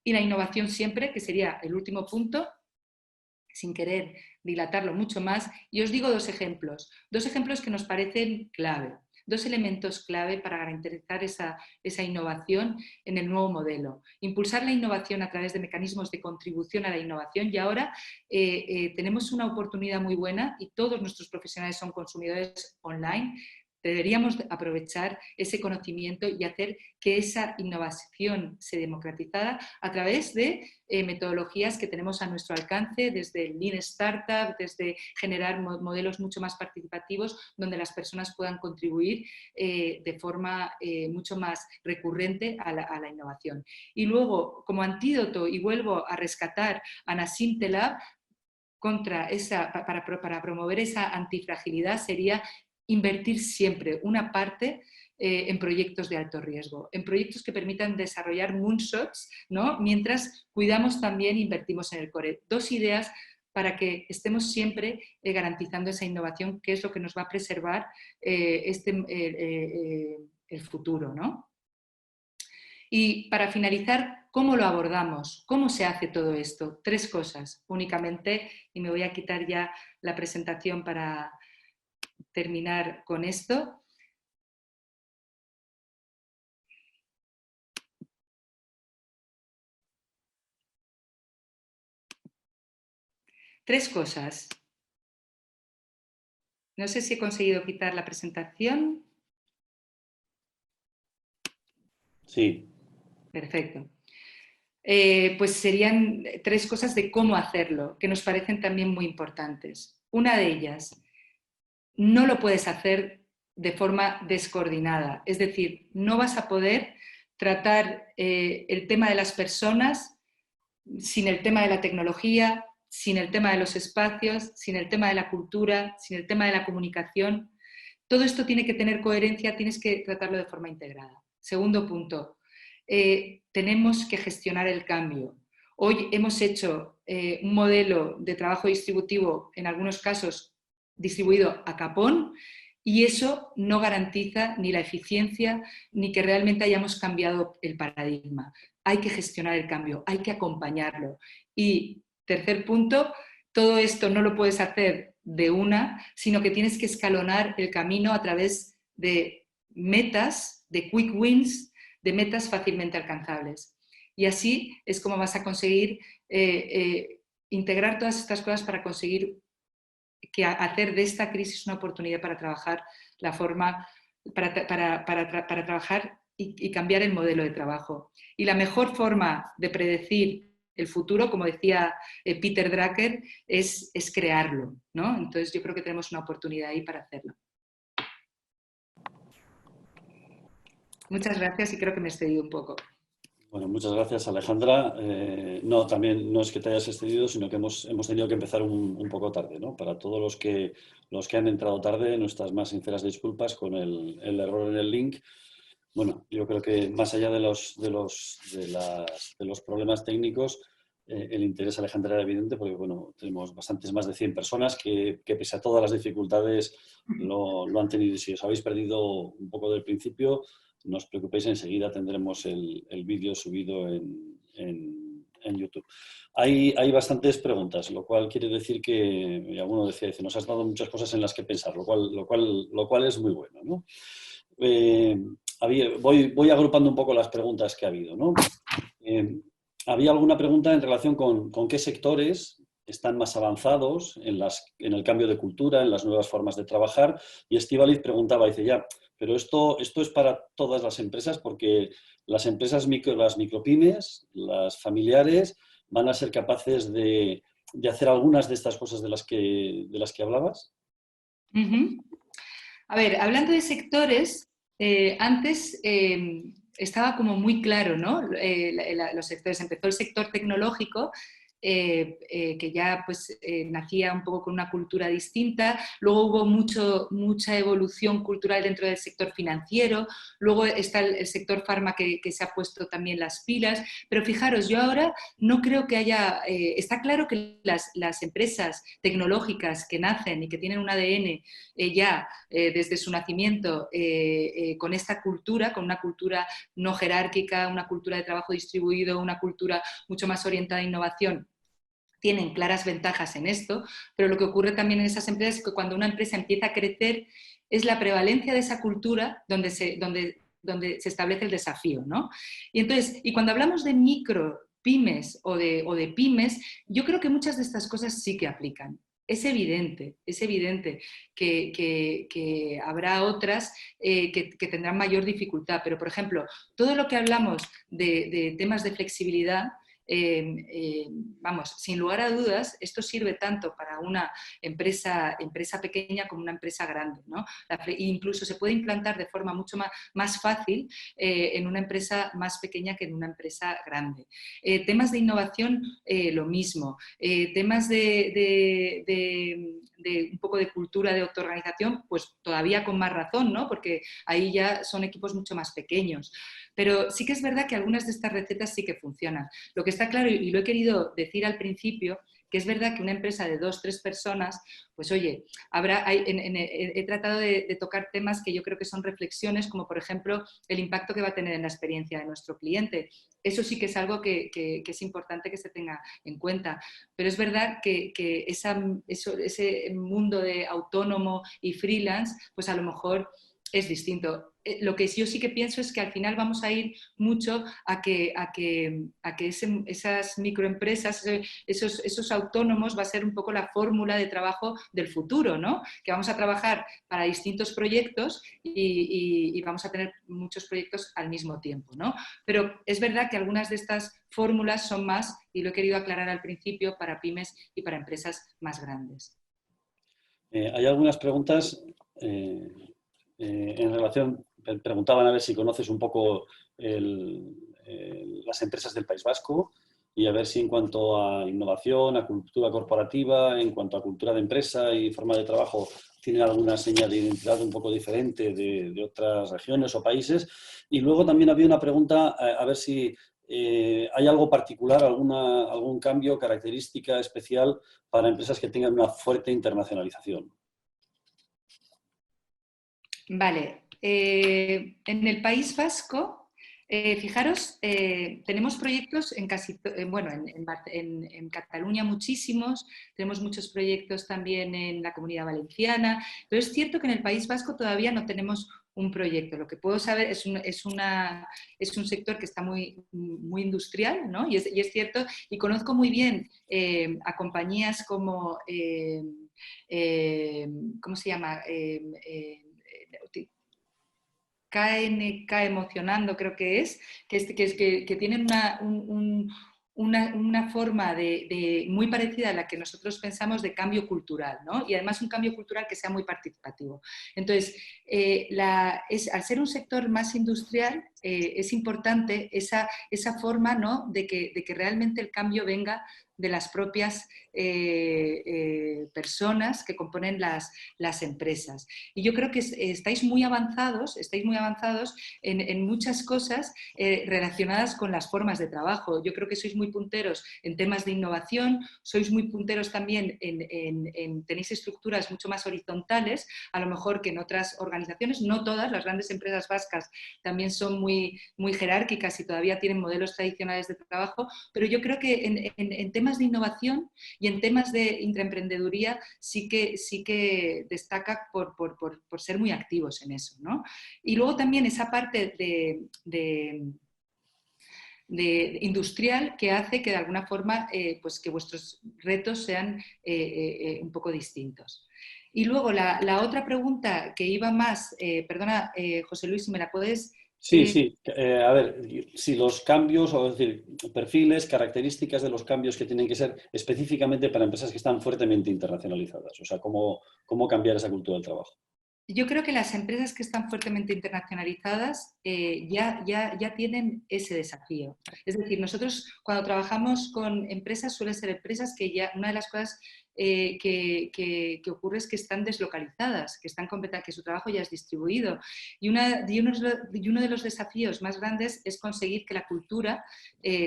Y la innovación siempre, que sería el último punto, sin querer dilatarlo mucho más, y os digo 2 ejemplos que nos parecen clave. 2 elementos clave para garantizar esa innovación en el nuevo modelo. Impulsar la innovación a través de mecanismos de contribución a la innovación, y ahora tenemos una oportunidad muy buena y todos nuestros profesionales son consumidores online. Deberíamos aprovechar ese conocimiento y hacer que esa innovación se democratizara a través de metodologías que tenemos a nuestro alcance, desde el Lean Startup, desde generar modelos mucho más participativos donde las personas puedan contribuir de forma mucho más recurrente a la innovación. Y luego, como antídoto, y vuelvo a rescatar a Nassim Taleb, para promover esa antifragilidad, sería invertir siempre una parte en proyectos de alto riesgo, en proyectos que permitan desarrollar moonshots, ¿no? Mientras cuidamos también, invertimos en el core. 2 ideas para que estemos siempre garantizando esa innovación, que es lo que nos va a preservar el futuro, ¿no? Y para finalizar, ¿cómo lo abordamos? ¿Cómo se hace todo esto? 3 cosas únicamente, y me voy a quitar ya la presentación para terminar con esto. Tres cosas. No sé si he conseguido quitar la presentación. Sí. Perfecto. Pues serían 3 cosas de cómo hacerlo, que nos parecen también muy importantes. Una de ellas, no lo puedes hacer de forma descoordinada. Es decir, no vas a poder tratar el tema de las personas sin el tema de la tecnología, sin el tema de los espacios, sin el tema de la cultura, sin el tema de la comunicación. Todo esto tiene que tener coherencia, tienes que tratarlo de forma integrada. Segundo punto, tenemos que gestionar el cambio. Hoy hemos hecho un modelo de trabajo distributivo, en algunos casos distribuido a capón, y eso no garantiza ni la eficiencia ni que realmente hayamos cambiado el paradigma. Hay que gestionar el cambio, hay que acompañarlo. Y tercer punto, todo esto no lo puedes hacer de una, sino que tienes que escalonar el camino a través de metas, de quick wins, de metas fácilmente alcanzables. Y así es como vas a conseguir integrar todas estas cosas para conseguir hacer de esta crisis una oportunidad para trabajar la forma, para trabajar y cambiar el modelo de trabajo. Y la mejor forma de predecir el futuro, como decía Peter Drucker, es crearlo, ¿no? Entonces yo creo que tenemos una oportunidad ahí para hacerlo. Muchas gracias y creo que me he excedido un poco. Bueno, muchas gracias, Alejandra. No, también no es que te hayas excedido, sino que hemos tenido que empezar un poco tarde, ¿no? Para todos los que han entrado tarde, nuestras más sinceras disculpas con el error en el link. Bueno, yo creo que más allá de los problemas técnicos, el interés, Alejandra, era evidente porque, bueno, tenemos bastantes más de 100 personas que pese a todas las dificultades lo han tenido. Si os habéis perdido un poco del principio, no os preocupéis, enseguida tendremos el vídeo subido en YouTube. Hay bastantes preguntas, lo cual quiere decir que, ya uno decía, nos has dado muchas cosas en las que pensar, lo cual es muy bueno, ¿no? Voy agrupando un poco las preguntas que ha habido, ¿no? Había alguna pregunta en relación con qué sectores están más avanzados en el cambio de cultura, en las nuevas formas de trabajar, y Estíbaliz preguntaba, dice, ya, pero esto es para todas las empresas porque las empresas las micropymes, las familiares, van a ser capaces de hacer algunas de estas cosas de las que hablabas. A ver, hablando de sectores, antes estaba como muy claro, ¿no? Los sectores. Empezó el sector tecnológico, que ya pues nacía un poco con una cultura distinta, luego hubo mucha evolución cultural dentro del sector financiero, luego está el sector farma que se ha puesto también las pilas, pero fijaros, yo ahora no creo que haya, está claro que las empresas tecnológicas que nacen y que tienen un ADN ya desde su nacimiento con esta cultura, con una cultura no jerárquica, una cultura de trabajo distribuido, una cultura mucho más orientada a innovación, tienen claras ventajas en esto, pero lo que ocurre también en esas empresas es que cuando una empresa empieza a crecer es la prevalencia de esa cultura donde se establece el desafío, ¿no? Y cuando hablamos de micropymes o de pymes, yo creo que muchas de estas cosas sí que aplican. Es evidente que habrá otras que tendrán mayor dificultad, pero por ejemplo, todo lo que hablamos de temas de flexibilidad, vamos, sin lugar a dudas, esto sirve tanto para una empresa pequeña como una empresa grande, ¿no? Incluso se puede implantar de forma mucho más fácil en una empresa más pequeña que en una empresa grande. Temas de innovación, lo mismo. Temas de un poco de cultura de autoorganización, pues todavía con más razón, ¿no? Porque ahí ya son equipos mucho más pequeños. Pero sí que es verdad que algunas de estas recetas sí que funcionan. Lo que está claro, y lo he querido decir al principio, que es verdad que una empresa de 2 o 3 personas, pues oye, he tratado de tocar temas que yo creo que son reflexiones, como por ejemplo el impacto que va a tener en la experiencia de nuestro cliente. Eso sí que es algo que es importante que se tenga en cuenta. Pero es verdad que ese mundo de autónomo y freelance, pues a lo mejor es distinto. Lo que yo sí que pienso es que al final vamos a ir mucho a que esas microempresas, esos autónomos, va a ser un poco la fórmula de trabajo del futuro, ¿no? Que vamos a trabajar para distintos proyectos y vamos a tener muchos proyectos al mismo tiempo, ¿no? Pero es verdad que algunas de estas fórmulas son más, y lo he querido aclarar al principio, para pymes y para empresas más grandes. Hay algunas preguntas en relación, preguntaban a ver si conoces un poco las empresas del País Vasco y a ver si en cuanto a innovación, a cultura corporativa, en cuanto a cultura de empresa y forma de trabajo, tienen alguna señal de identidad un poco diferente de otras regiones o países. Y luego también había una pregunta a ver si hay algo particular, algún cambio, característica especial para empresas que tengan una fuerte internacionalización. Vale. En el País Vasco, fijaros, tenemos proyectos en Cataluña muchísimos, tenemos muchos proyectos también en la Comunidad Valenciana, pero es cierto que en el País Vasco todavía no tenemos un proyecto. Lo que puedo saber es un sector que está muy industrial, ¿no? Y es cierto, y conozco muy bien a compañías como, ¿cómo se llama? KNK Emocionando, creo que tienen una forma muy parecida a la que nosotros pensamos de cambio cultural, ¿no? Y además un cambio cultural que sea muy participativo. Entonces, al ser un sector más industrial, es importante esa forma, ¿no? de que realmente el cambio venga de las propias personas que componen las empresas. Y yo creo que estáis muy avanzados en muchas cosas relacionadas con las formas de trabajo. Yo creo que sois muy punteros en temas de innovación, sois muy punteros también tenéis estructuras mucho más horizontales, a lo mejor que en otras organizaciones, no todas, las grandes empresas vascas también son muy, muy jerárquicas y todavía tienen modelos tradicionales de trabajo, pero yo creo que en temas de innovación y en temas de intraemprendeduría sí que destaca por ser muy activos en eso, ¿no? Y luego también esa parte de industrial que hace que de alguna forma pues que vuestros retos sean un poco distintos. Y luego la otra pregunta que iba más, perdona José Luis, si me la puedes... Sí, sí. A ver, si los cambios, o es decir, perfiles, características de los cambios que tienen que ser específicamente para empresas que están fuertemente internacionalizadas. O sea, cómo cambiar esa cultura del trabajo. Yo creo que las empresas que están fuertemente internacionalizadas ya tienen ese desafío. Es decir, nosotros cuando trabajamos con empresas suelen ser empresas que ya, una de las cosas que ocurre es que están deslocalizadas, que su trabajo ya es distribuido. Y uno de los desafíos más grandes es conseguir que la cultura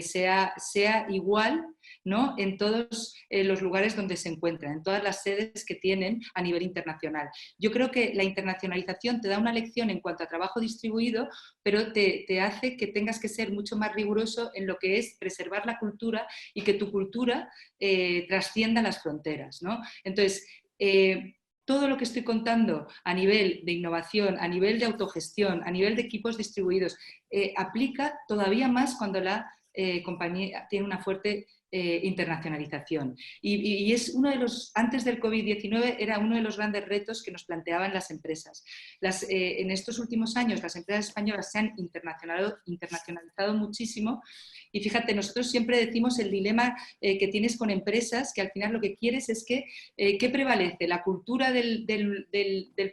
sea igual, ¿no? En todos los lugares donde se encuentran, en todas las sedes que tienen a nivel internacional. Yo creo que la internacionalización te da una lección en cuanto a trabajo distribuido, pero te hace que tengas que ser mucho más riguroso en lo que es preservar la cultura y que tu cultura trascienda las fronteras, ¿no? Entonces, todo lo que estoy contando a nivel de innovación, a nivel de autogestión, a nivel de equipos distribuidos, aplica todavía más cuando la compañía tiene una fuerte internacionalización. Y es uno de los, antes del COVID-19 era uno de los grandes retos que nos planteaban las empresas. En estos últimos años las empresas españolas se han internacionalizado muchísimo y fíjate, nosotros siempre decimos el dilema que tienes con empresas, que al final lo que quieres es que ¿qué prevalece? ¿La cultura del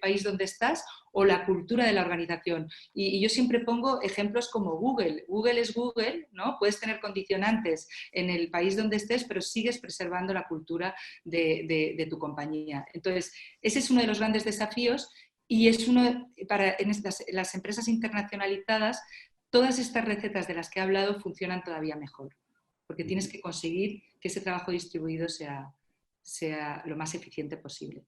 país donde estás o la cultura de la organización? Y yo siempre pongo ejemplos como Google. Google es Google, ¿no? Puedes tener condicionantes en el país donde estés, pero sigues preservando la cultura de tu compañía. Entonces, ese es uno de los grandes desafíos y es en las empresas internacionalizadas, todas estas recetas de las que he hablado funcionan todavía mejor, porque tienes que conseguir que ese trabajo distribuido sea lo más eficiente posible.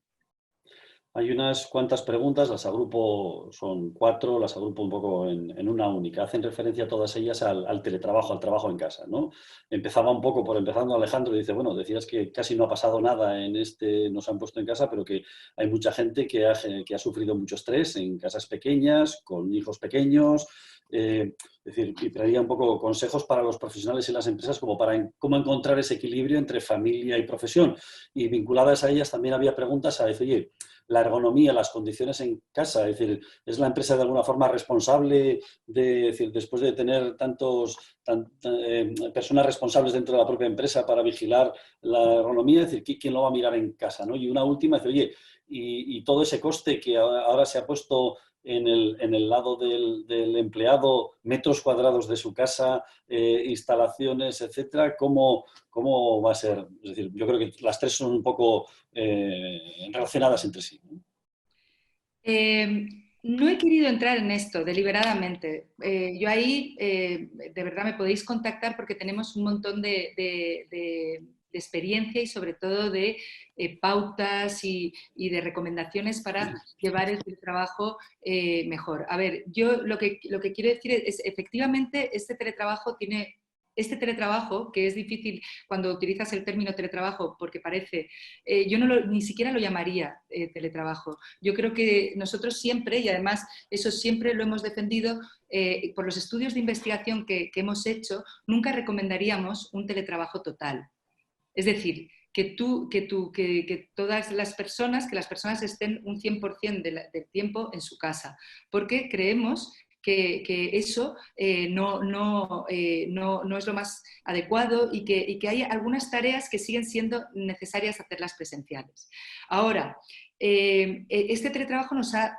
Hay unas cuantas preguntas, las agrupo, son 4, las agrupo un poco en una única. Hacen referencia todas ellas al teletrabajo, al trabajo en casa, ¿no? Empezaba un poco empezando Alejandro, y dice, bueno, decías que casi no ha pasado nada nos han puesto en casa, pero que hay mucha gente que ha sufrido mucho estrés en casas pequeñas, con hijos pequeños. Es decir, y traía un poco consejos para los profesionales y las empresas como para cómo encontrar ese equilibrio entre familia y profesión. Y vinculadas a ellas también había preguntas a decir, oye, la ergonomía, las condiciones en casa, es decir, ¿es la empresa de alguna forma responsable decir, después de tener personas responsables dentro de la propia empresa para vigilar la ergonomía? Es decir, ¿quién lo va a mirar en casa, ¿no? Y una última, dice, oye, y todo ese coste que ahora se ha puesto en el lado del empleado, metros cuadrados de su casa, instalaciones, etcétera, ¿cómo va a ser? Es decir, yo creo que las tres son un poco relacionadas entre sí, ¿no? No he querido entrar en esto deliberadamente. Yo ahí, de verdad, me podéis contactar porque tenemos un montón de experiencia y sobre todo de pautas y de recomendaciones para llevar el trabajo mejor. A ver, yo lo que quiero decir es efectivamente este teletrabajo, que es difícil cuando utilizas el término teletrabajo porque parece, yo ni siquiera lo llamaría teletrabajo. Yo creo que nosotros siempre, y además eso siempre lo hemos defendido, por los estudios de investigación que hemos hecho, nunca recomendaríamos un teletrabajo total. Es decir, que todas las personas estén un 100% del tiempo en su casa, porque creemos que eso no es lo más adecuado y que hay algunas tareas que siguen siendo necesarias hacerlas presenciales. Ahora, este teletrabajo nos ha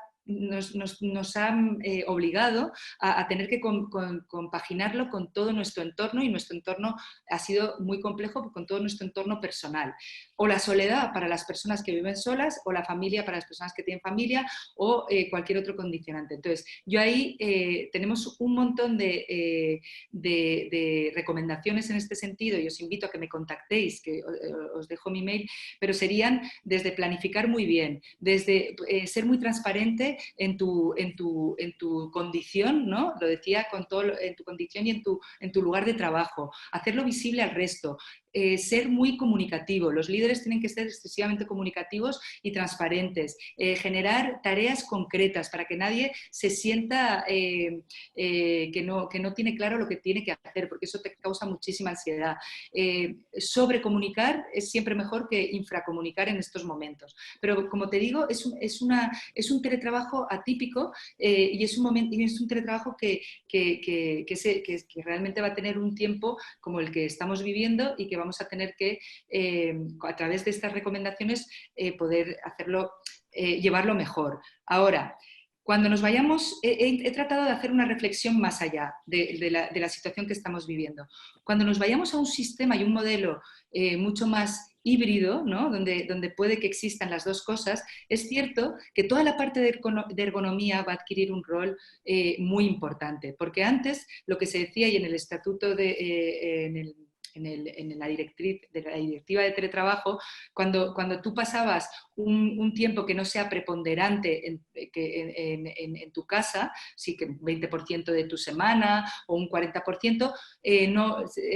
obligado a tener que compaginarlo con todo nuestro entorno, y nuestro entorno ha sido muy complejo con todo nuestro entorno personal. O la soledad para las personas que viven solas, o la familia para las personas que tienen familia, o cualquier otro condicionante. Entonces, yo ahí tenemos un montón de recomendaciones en este sentido, y os invito a que me contactéis, que os dejo mi mail, pero serían desde planificar muy bien, desde ser muy transparente en tu condición, ¿no? Lo decía, en tu condición y en tu lugar de trabajo, hacerlo visible al resto. Ser muy comunicativo. Los líderes tienen que ser excesivamente comunicativos y transparentes. Generar tareas concretas para que nadie se sienta que no tiene claro lo que tiene que hacer, porque eso te causa muchísima ansiedad. Sobrecomunicar es siempre mejor que infracomunicar en estos momentos. Pero como te digo, es un teletrabajo atípico y es un teletrabajo que realmente va a tener un tiempo como el que estamos viviendo, y que vamos a tener que, a través de estas recomendaciones, poder hacerlo, llevarlo mejor. Ahora, cuando nos vayamos, he tratado de hacer una reflexión más allá de la situación que estamos viviendo. Cuando nos vayamos a un sistema y un modelo mucho más híbrido, ¿no? donde puede que existan las dos cosas, es cierto que toda la parte de ergonomía va a adquirir un rol muy importante, porque antes lo que se decía, y en el estatuto en la directiva de teletrabajo, cuando tú pasabas un tiempo que no sea preponderante en tu casa, sí, que un 20% de tu semana o un 40%,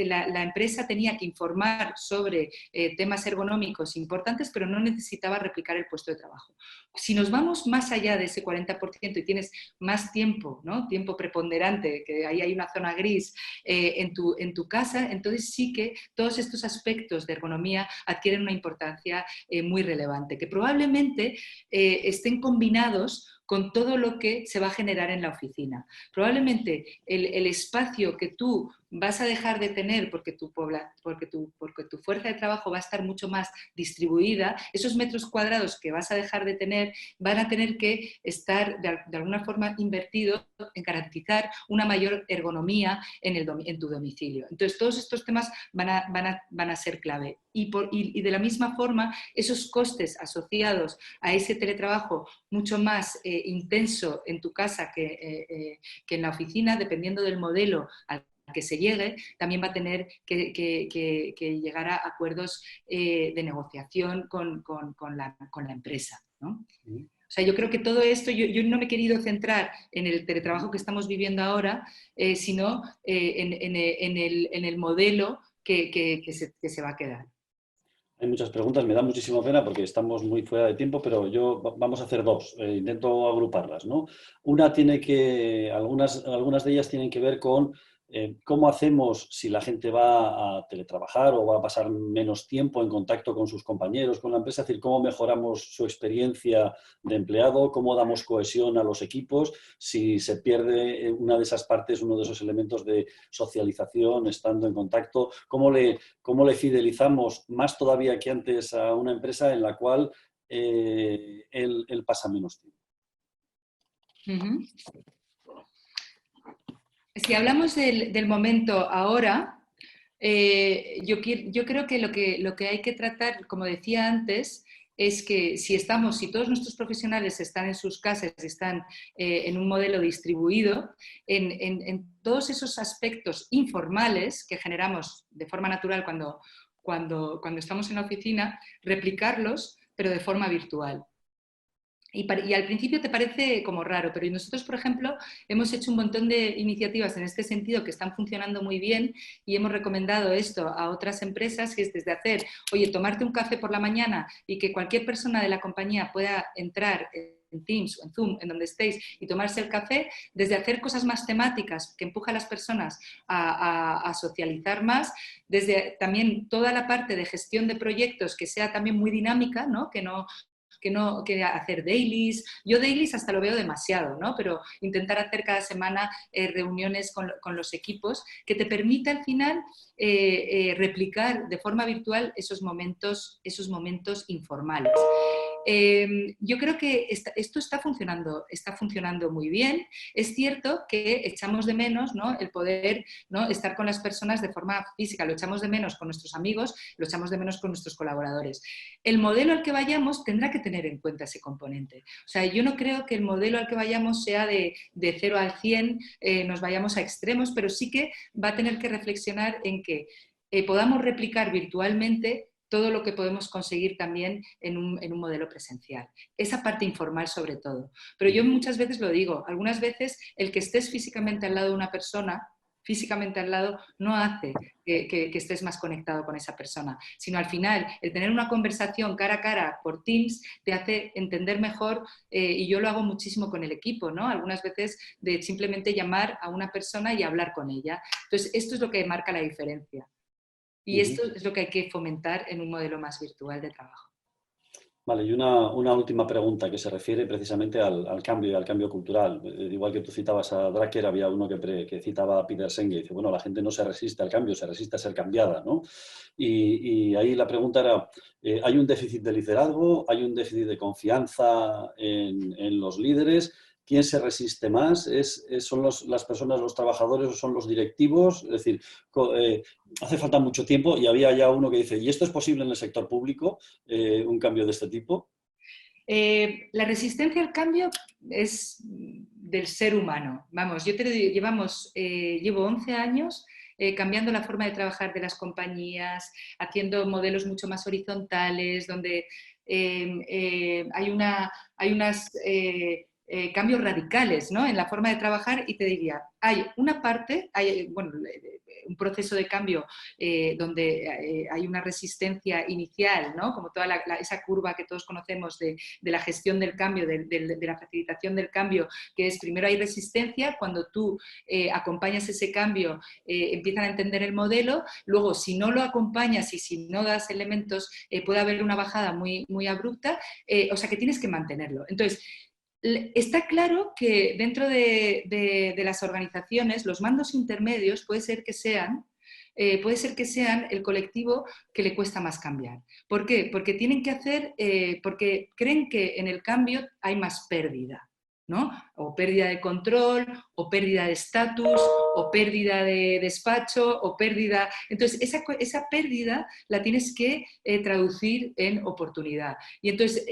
la empresa tenía que informar sobre temas ergonómicos importantes, pero no necesitaba replicar el puesto de trabajo. Si nos vamos más allá de ese 40% y tienes más tiempo, ¿no? Tiempo preponderante, que ahí hay una zona gris en tu casa, entonces sí que todos estos aspectos de ergonomía adquieren una importancia muy relevante, que probablemente estén combinados con todo lo que se va a generar en la oficina. Probablemente el espacio que tú vas a dejar de tener porque tu fuerza de trabajo va a estar mucho más distribuida, esos metros cuadrados que vas a dejar de tener van a tener que estar de alguna forma invertidos en garantizar una mayor ergonomía en tu domicilio. Entonces, todos estos temas van a ser clave. Y de la misma forma, esos costes asociados a ese teletrabajo mucho más intenso en tu casa que en la oficina, dependiendo del modelo al que se llegue, también va a tener que llegar a acuerdos de negociación con la empresa, ¿no? O sea, yo creo que todo esto, yo no me he querido centrar en el teletrabajo que estamos viviendo ahora, sino en el modelo que se va a quedar. Hay muchas preguntas, me da muchísima pena porque estamos muy fuera de tiempo, pero vamos a hacer dos, intento agruparlas, ¿no? Algunas de ellas tienen que ver con cómo hacemos si la gente va a teletrabajar o va a pasar menos tiempo en contacto con sus compañeros, con la empresa, es decir, cómo mejoramos su experiencia de empleado, cómo damos cohesión a los equipos, si se pierde una de esas partes, uno de esos elementos de socialización, estando en contacto, cómo le fidelizamos más todavía que antes a una empresa en la cual él pasa menos tiempo. Uh-huh. Si hablamos del momento ahora, yo creo que lo que hay que tratar, como decía antes, es que si todos nuestros profesionales están en sus casas, están en un modelo distribuido, en todos esos aspectos informales que generamos de forma natural cuando estamos en la oficina, replicarlos, pero de forma virtual. Y al principio te parece como raro, pero nosotros, por ejemplo, hemos hecho un montón de iniciativas en este sentido que están funcionando muy bien, y hemos recomendado esto a otras empresas, que es desde hacer, oye, tomarte un café por la mañana y que cualquier persona de la compañía pueda entrar en Teams o en Zoom, en donde estéis, y tomarse el café, desde hacer cosas más temáticas que empuja a las personas a socializar más, desde también toda la parte de gestión de proyectos que sea también muy dinámica, ¿no? Que no que hacer dailies. Yo dailies hasta lo veo demasiado, ¿no? Pero intentar hacer cada semana reuniones con los equipos que te permita al final replicar de forma virtual esos momentos informales. Yo creo que esto está funcionando muy bien. Es cierto que echamos de menos, ¿no?, el poder, ¿no?, estar con las personas de forma física, lo echamos de menos con nuestros amigos, lo echamos de menos con nuestros colaboradores. El modelo al que vayamos tendrá que tener en cuenta ese componente. O sea, yo no creo que el modelo al que vayamos sea de 0 al 100, nos vayamos a extremos, pero sí que va a tener que reflexionar en que podamos replicar virtualmente todo lo que podemos conseguir también en un modelo presencial. Esa parte informal sobre todo. Pero yo muchas veces lo digo, algunas veces el que estés físicamente al lado de una persona, físicamente al lado, no hace que estés más conectado con esa persona, sino al final el tener una conversación cara a cara por Teams te hace entender mejor, y yo lo hago muchísimo con el equipo, ¿no? Algunas veces de simplemente llamar a una persona y hablar con ella. Entonces, esto es lo que marca la diferencia. Y esto es lo que hay que fomentar en un modelo más virtual de trabajo. Vale, y una última pregunta que se refiere precisamente al cambio y al cambio cultural. Igual que tú citabas a Drucker, había uno que citaba a Peter Senge y dice, bueno, la gente no se resiste al cambio, se resiste a ser cambiada, ¿no? Y ahí la pregunta era, ¿hay un déficit de liderazgo? ¿Hay un déficit de confianza en los líderes? ¿Quién se resiste más? ¿Son las personas, los trabajadores o son los directivos? Es decir, hace falta mucho tiempo y había ya uno que dice, ¿y esto es posible en el sector público? ¿Un cambio de este tipo? La resistencia al cambio es del ser humano. Vamos, llevo 11 años cambiando la forma de trabajar de las compañías, haciendo modelos mucho más horizontales, donde hay unos cambios radicales, ¿no?, en la forma de trabajar, y te diría, hay una parte, un proceso de cambio donde hay una resistencia inicial, ¿no?, como toda esa curva que todos conocemos de la gestión del cambio, de la facilitación del cambio, que es primero hay resistencia, cuando tú acompañas ese cambio empiezan a entender el modelo, luego si no lo acompañas y si no das elementos puede haber una bajada muy, muy abrupta, o sea que tienes que mantenerlo. Entonces, está claro que dentro de las organizaciones, los mandos intermedios puede ser que sean el colectivo que le cuesta más cambiar. ¿Por qué? Porque tienen que porque creen que en el cambio hay más pérdida, ¿no? O pérdida de control, o pérdida de estatus, o pérdida de despacho, o pérdida... Entonces, esa pérdida la tienes que traducir en oportunidad. Y entonces,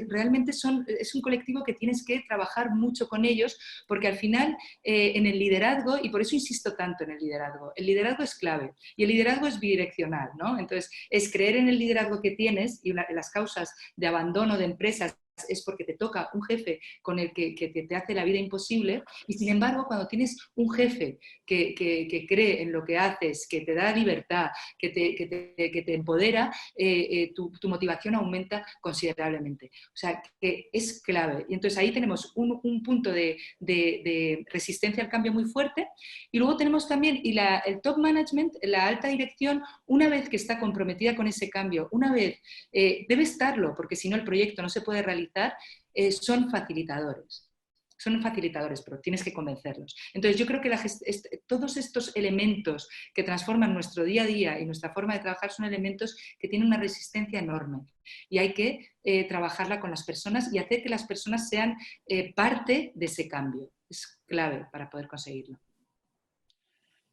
realmente es un colectivo que tienes que trabajar mucho con ellos, porque al final, en el liderazgo, y por eso insisto tanto en el liderazgo es clave, y el liderazgo es bidireccional, ¿no? Entonces, es creer en el liderazgo que tienes, y las causas de abandono de empresas es porque te toca un jefe con el que te hace la vida imposible, y sin embargo cuando tienes un jefe que cree en lo que haces, que te da libertad, que te empodera, tu motivación aumenta considerablemente. O sea, que es clave. Y entonces ahí tenemos un punto de resistencia al cambio muy fuerte, y luego tenemos también el top management, la alta dirección, una vez que está comprometida con ese cambio, una vez debe estarlo, porque si no el proyecto no se puede realizar, son facilitadores. Son facilitadores, pero tienes que convencerlos. Entonces, yo creo que todos estos elementos que transforman nuestro día a día y nuestra forma de trabajar son elementos que tienen una resistencia enorme. Y hay que trabajarla con las personas y hacer que las personas sean parte de ese cambio. Es clave para poder conseguirlo.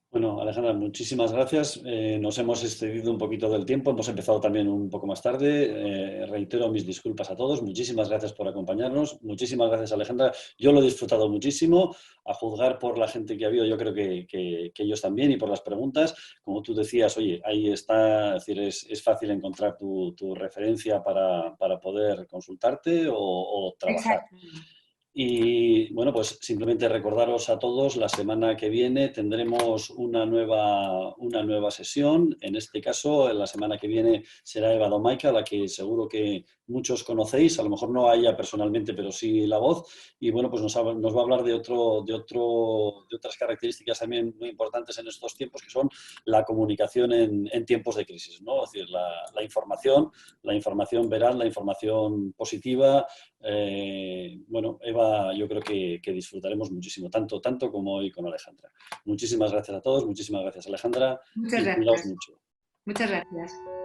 Bueno, Alejandra, muchísimas gracias. Nos hemos excedido un poquito del tiempo, hemos empezado también un poco más tarde. Reitero mis disculpas a todos. Muchísimas gracias por acompañarnos. Muchísimas gracias, Alejandra. Yo lo he disfrutado muchísimo. A juzgar por la gente que ha habido, yo creo que ellos también, y por las preguntas. Como tú decías, oye, ahí está, es decir, es fácil encontrar tu referencia para poder consultarte o trabajar. Exacto. Y bueno, pues simplemente recordaros a todos, la semana que viene tendremos una nueva sesión. En este caso, la semana que viene será Eva Domaica, la que seguro que muchos conocéis, a lo mejor no a ella personalmente, pero sí la voz. Y bueno, pues nos va a hablar de otras características también muy importantes en estos tiempos, que son la comunicación en tiempos de crisis, ¿no? Es decir, la información veraz, la información positiva. Bueno, Eva, yo creo que disfrutaremos muchísimo, tanto como hoy con Alejandra. Muchísimas gracias a todos, muchísimas gracias, Alejandra, Muchas y cuidaos gracias. mucho. Muchas gracias.